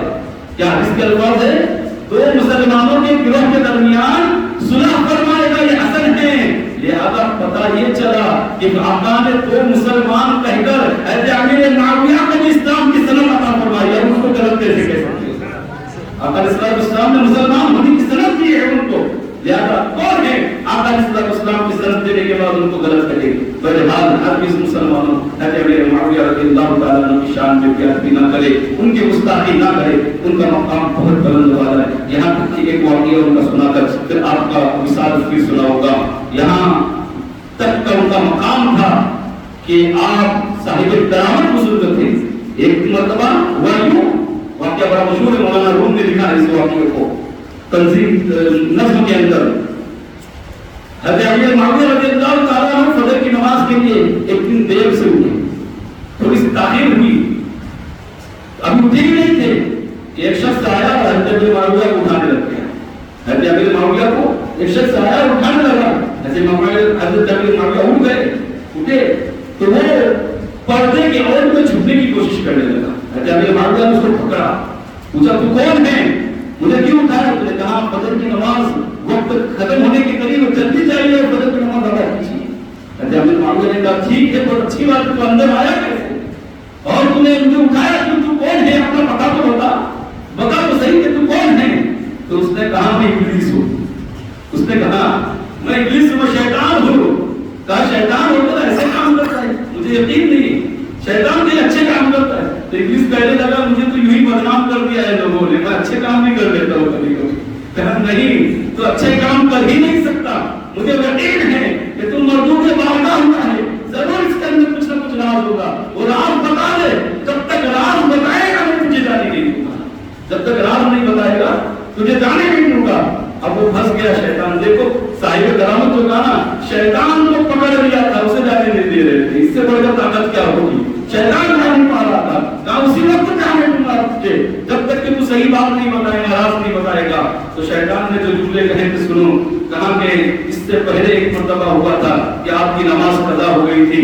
کیا اس کے الفاظ ہے؟ 2 مسلمانوں کے گروہ کے درمیان صلح فرمائے گا، یہ حسن ہے. لہذا پتہ یہ چلا کہ آقا نے 2 مسلمان کہہ کر حضرت امیر معاویہ کو بھی اسلام کی سند عطا فرمائی ہے. ان کو غلط کیسے کہہ سکتے ہیں؟ آقا علیہ السلام نے مسلمان ہونے کی سند دی ہے ان کو، لہذا کون ہے آقا علیہ السلام کی سند دینے کے بعد ان کو غلط کہے؟ بہرحال ہر کس مسلمانوں حضرت امیر معاویہ رضی اللہ تعالیٰ عنہ کی شان میں بیعت بھی نہ کرے، ان کی گستاخی نہ کرے، ان کا مقام بہت بلند والا ہے. یہاں تک کہ ایک واقعہ ان کا سنا کر پھر آپ کا مثال پھر سنا ہوگا. یہاں تک کا ان کا مقام تھا کہ آپ صاحب کرامت بزرگ تھے. ایک مرتبہ ہوا یوں، واقعہ بڑا مشہور ہے، مولانا روم نے لکھا ہے اس واقعے کو تنظیم نظم کے اندر حضرت امیر معاویہ رضی اللہ تعالیٰ عنہ فجر کی نماز کے لیے ایک دن دیر سے اٹھے، تھوڑی سی تاخیر ہوئی، ابھی اٹھے ہی نہیں تھے کہ ایک شخص آیا اور حضرت امیر معاویہ کو اٹھانے لگ گیا۔ حضرت امیر معاویہ کو ایک شخص آیا اور اٹھانے لگا، حضرت امیر معاویہ اٹھ گئے، اٹھے تو وہ پردے کے عورت میں چھپنے کی کوشش کرنے لگا۔ حضرت امیر معاویہ نے اس کو پکڑا، پوچھا تو کون ہے، مجھے کیوں اٹھایا؟ تو نے کہا فجر کی نماز وقت ختم ہونے کے قریب جلدی چاہیے اور فجر کی نماز ادا کیجیے۔ حضرت امیر معاویہ نے کہا ٹھیک ہے، بہت اچھی بات ہے، تو اندر آیا کیسے اور تم نے مجھے اٹھایا کیوں؟ تو کون ہے، اپنا پتا تو بتا تو صحیح کہ تو کون ہے؟ تو اس نے کہا میں ابلیس ہوں۔ اس نے کہا میں ابلیس ہوں، شیطان ہوں۔ کہا شیطان ہو تو ایسے کام کرتا ہے؟ مجھے یقین نہیں، شیطان بھی اچھے کام کرتا ہے۔ تو ابلیس کہنے لگا مجھے تو یوں ہی بدنام کر دیا ہے لوگوں نے، میں اچھے کام بھی کر لیتا ہوں کبھی کبھی۔ کہا نہیں، تو اچھے کام کر ہی نہیں سکتا، مجھے یقین ہے کہ تم مردوں کے باغا ہوا ہے، ضرور اس کے اندر کچھ نہ کچھ راز ہوگا، وہ راز بتا دے، جب تک راز بتائے گا میں تجھے جانے نہیں دوں گا، جب تک راز نہیں بتائے گا تجھے جانے نہیں دوں گا۔ اب وہ پھنس گیا شیطان، دیکھو صاحب کرامت جو کہا نا شیطان کو پکڑ لیا تھا، اسے جانے نہیں دے رہے تھے، اس سے بڑھ کر طاقت کیا ہوگی؟ شیطان جا نہیں پا رہا تھا، کہا اسی وقت جانے دوں گا تجھے جب تک کہ تو صحیح بات نہیں بتائے گا، راز نہیں بتائے گا۔ تو شیطان نے جو جملے کہے تھے سنو، کہا کہ اس سے پہلے ایک مرتبہ ہوا تھا کہ آپ کی نماز قضا ہو گئی تھی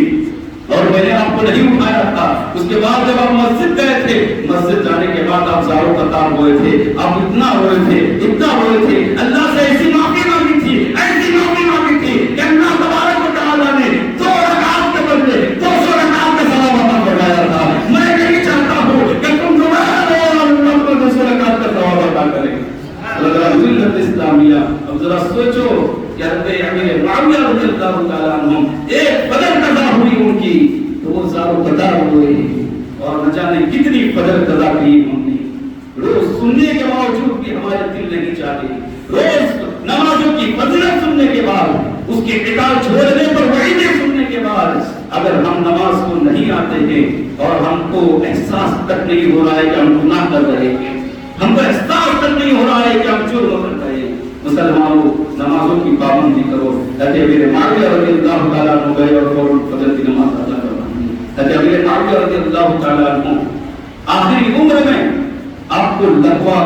اور میں نے آپ کو نہیں اٹھایا تھا، اس کے بعد جب آپ مسجد گئے تھے، مسجد جانے کے بعد آپ زاروں قطار ہوئے تھے، آپ اتنا ہوئے تھے، اتنا ہوئے تھے، اللہ سے ایسی معافی مانگی تھی، ایسی معافی مانگی تھی کہ اللہ تبارک و تعالیٰ نے 2 رکعت کے بدلے 200 رکعت کا ثواب عطا فرمایا تھا۔ میں نہیں چاہتا ہوں کہ تم دوبارہ 200 رکعت کا ثواب عطا کریں۔ اللہ ملت اسلامیہ، اب ذرا سوچو کہ حضرت امیر معاویہ رضی اللہ تعالیٰ عنہ ایک فجر قضا ہوئی ان کی تو وہ زاروں قطار ہوئے اور نہ جانے کتنی فجر قضا کی انہوں نے۔ روز سننے کے باوجود بھی ہمارے دل نہیں چاہتے، روز نمازوں کی فضیلت سننے کے بعد، اس کے قتال چھوڑنے پر وعیدیں سننے کے بعد اگر ہم نماز کو نہیں آتے ہیں اور ہم کو احساس تک نہیں ہو رہا ہے کہ ہم گناہ کر رہے ہیں، ہم کو احساس تک نہیں ہو رہا ہے کہ ہم جرم کر رہے ہیں، مسلمانوں نمازوں کی پابندی کرو۔ حضرت امیر معاویہ رضی اللہ تعالیٰ عنہ گئے اور فوراً فجر کی نماز ادا کروائی۔ حضرت امیر معاویہ رضی اللہ تعالیٰ عنہ آخری عمر میں آپ کو لقوا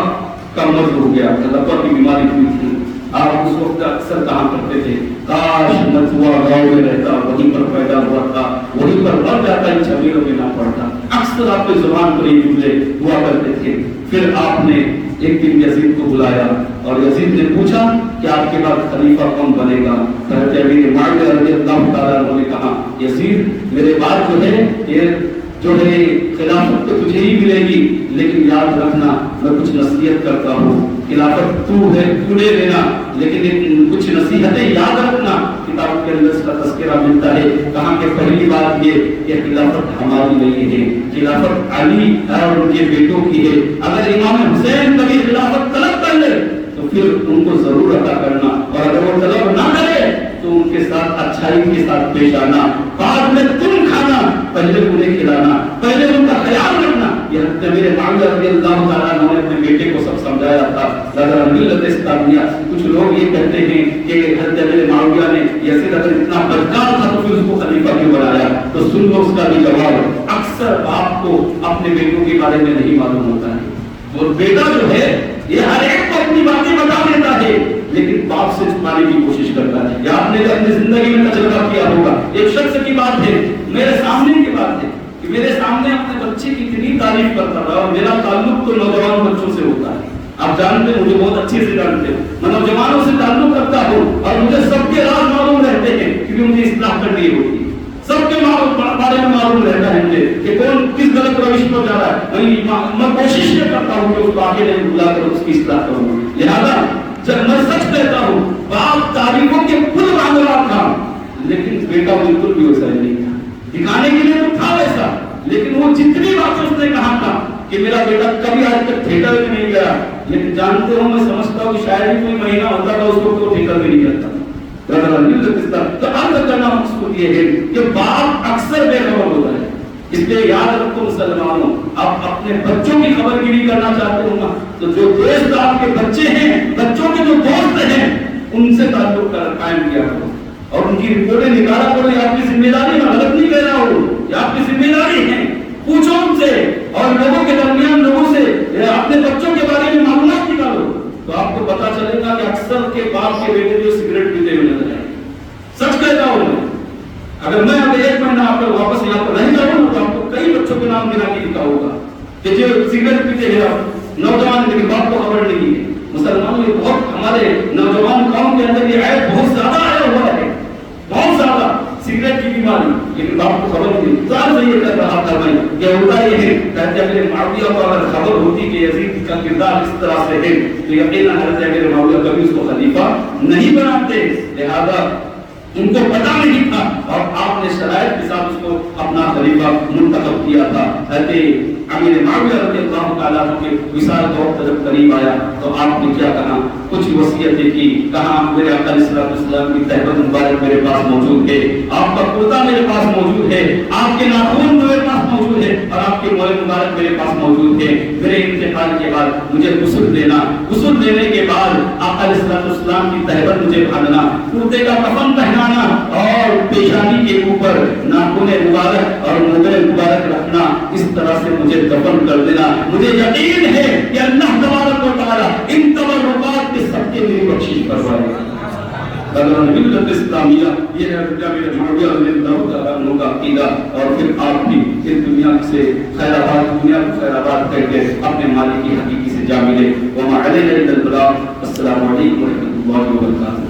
کا مرض ہو گیا، لقوا کی بیماری ہوئی تھی۔ آپ اس وقت اکثر کہا کرتے تھے کاش نتوا گاؤں میں رہتا، وہیں پر پیدا ہوا تھا، وہیں پر مر جاتا، ان شبیروں میں نہ پڑتا۔ اکثر آپ کی زبان پر یہ جملے ہوا کرتے تھے۔ پھر آپ نے ایک دن یزید کو بلایا اور یزید نے پوچھا کہ آپ کے بعد خلیفہ کون بنے گا؟ حضرت امیر معاویہ رضی اللہ تعالیٰ عنہ نے کہا یزید میرے بعد جو ہے خلافت تو تجھے ہی ملے گی، لیکن یاد رکھنا میں کچھ نصیحت کرتا ہوں، خلافت تو ہے تو لے لینا، لیکن کچھ نصیحتیں یاد رکھنا۔ کتاب کے اندر اس کا تذکرہ ملتا ہے، کہا کہ پہلی بات یہ کہ خلافت ہماری نہیں ہے، خلافت علی اور ان کے بیٹوں کی ہے۔ اگر امام حسین کبھی خلافت طلب کر لے تو پھر ان کو ضرور عطا کرنا، اور اگر وہ طلب نہ کرے تو ان کے ساتھ اچھائی کے ساتھ پیش آنا، بعد میں تم کھانا، پہلے انہیں کھلانا، پہلے ان کا خیال رکھنا۔ یہ حضرت امیر معاویہ رضی اللہ تعالیٰ عنہ نے اپنے بیٹے کو سب سمجھایا تھا۔ لہذا ملت اسلامیہ کچھ لوگ یہ کہتے ہیں کہ حضرت امیر معاویہ نے یزید اگر اتنا بدکار تھا تو پھر اس کو خلیفہ کیوں بنایا؟ تو سن لو اس کا بھی جواب۔ اکثر باپ کو اپنے بیٹوں کے بارے میں نہیں معلوم ہوتا ہے، اور بیٹا جو ہے یہ ہر ایک کو اپنی باتیں بتا دیتا ہے، لیکن باپ سے چھپانے کی کوشش کرتا ہے۔ یا آپ نے اپنی زندگی میں تجربہ کیا ہوگا، ایک شخص کی بات ہے، میرے سامنے کی بات ہے کہ میرے سامنے اپنے بچے کی اتنی تعریف کرتا تھا، اور میرا تعلق تو نوجوان بچوں سے ہوتا ہے، آپ جانتے ہیں، مجھے بہت اچھے سے جانتے ہیں، میں نوجوانوں سے تعلق کرتا ہوں اور مجھے سب کے راز معلوم رہتے ہیں کیونکہ مجھے اصلاح کرنی ہوتی ہے، سب کے بارے میں معلوم رہتا ہے مجھے کہ کون کس غلط روش پر جا رہا ہے۔ میں کوشش یہ کرتا ہوں کہ اس کو آگے نہیں بلا کر اس کی اصلاح کروں۔ لہذا جب میں سچ کہتا ہوں باپ تعریفوں کے خود معاملات تھا، لیکن بیٹا بالکل بھی ویسا نہیں تھا، دکھانے کے لیے تو تھا ویسا، لیکن وہ جتنی باتیں اس نے کہا تھا کہ میرا بیٹا کبھی آج تک تھیٹر میں نہیں گیا، لیکن جانتے ہو میں سمجھتا ہوں کہ شاید ہی کوئی مہینہ ہوتا تھا اس کو تو تھیٹر میں نہیں جاتا۔ تو عرض کرنا مقصود یہ ہے کہ باپ اکثر بے خبر ہوتا ہے، اس لیے یاد رکھو مسلمانوں، آپ اپنے بچوں کی خبر گیری کرنا چاہتے ہو نا، تو جو دوست آپ کے بچے ہیں، بچوں کے جو دوست ہیں، ان سے تعلق قائم کیا کرو اور ان کی رپورٹیں نکالا کرو. یہ آپ کی ذمہ داری، میں غلط نہیں کہہ رہا ہوں، یہ آپ کی ذمہ داری ہے. پوچھو ان سے اور لوگوں کے درمیان لوگوں سے اپنے بچوں کے بارے میں معلومات نکالو تو آپ کو پتا چلے گا کہ اکثر کے باپ کے بیٹے جو سگریٹ پیتے ہوئے نظر آئے. سچ کہتا ہوں میں، اگر میں ابھی ایک مہینہ آپ کو واپس یہاں پر نہیں جاؤں تو آپ کو کئی بچوں کے نام گنا کے لکھا ہوگا کہ جو سگریٹ پیتے ہیں نوجوان لیکن باپ کو خبر نہیں ہے. مسلمانوں یہ بہت ہمارے نوجوان قوم کے اندر یہ عیب بہت زیادہ آیا ہوا ہے، بہت زیادہ سگریٹ کی بیماری، لیکن باپ کو خبر نہیں. ظاہر سے یہ کر رہا تھا میں کہ ہوتا یہ ہے کہتے ہیں کہ معاویہ کو اگر خبر ہوتی کہ یزید کا کردار اس طرح سے ہے تو یقیناً حضرت امیر معاویہ کبھی اس کو خلیفہ نہیں بناتے. لہذا ان کو پتا نہیں تھا اور آپ نے شرائط کے ساتھ اس کو اپنا خلیفہ منتخب کیا تھا. حضرت امیر معاویہ رضی اللہ تعالیٰ عنہ کے وصال کا وقت جب قریب آیا تو آپ نے کیا کہا، کچھ وصیتیں کی. کہا میرے آقا علیہ السلام کی تہبت مبارک میرے پاس موجود ہے، آپ کا کرتا میرے پاس موجود ہے، آپ کے ناخن میرے پاس موجود ہے اور آپ کے موئے مبارک میرے پاس موجود ہے. میرے انتقال کے بعد مجھے غسل دینا، غسل دینے کے بعد آقا علیہ السلام کی تہبت مجھے باندھنا، کرتے کا کفن پہنانا اور پیشانی کے اوپر ناخن مبارک اور موئے مبارک رکھنا، اس طرح سے مجھے دفن کر دینا. مجھے یقین ہے کہ اللہ تبارک و تعالیٰ ان تبرکات کے سب کے لیے بخشش کروائے گا. ملت اسلامیہ یہ ہے میرے معاویہ رضی اللہ تعالیٰ عنہ کا عقیدہ. اور پھر آپ بھی اس دنیا سے خیر آباد، دنیا کو خیر آباد کر کے اپنے مالک کی حقیقی سے جا ملے. وما علینا الا البلاغ. السلام علیکم ورحمۃ اللہ وبرکاتہ.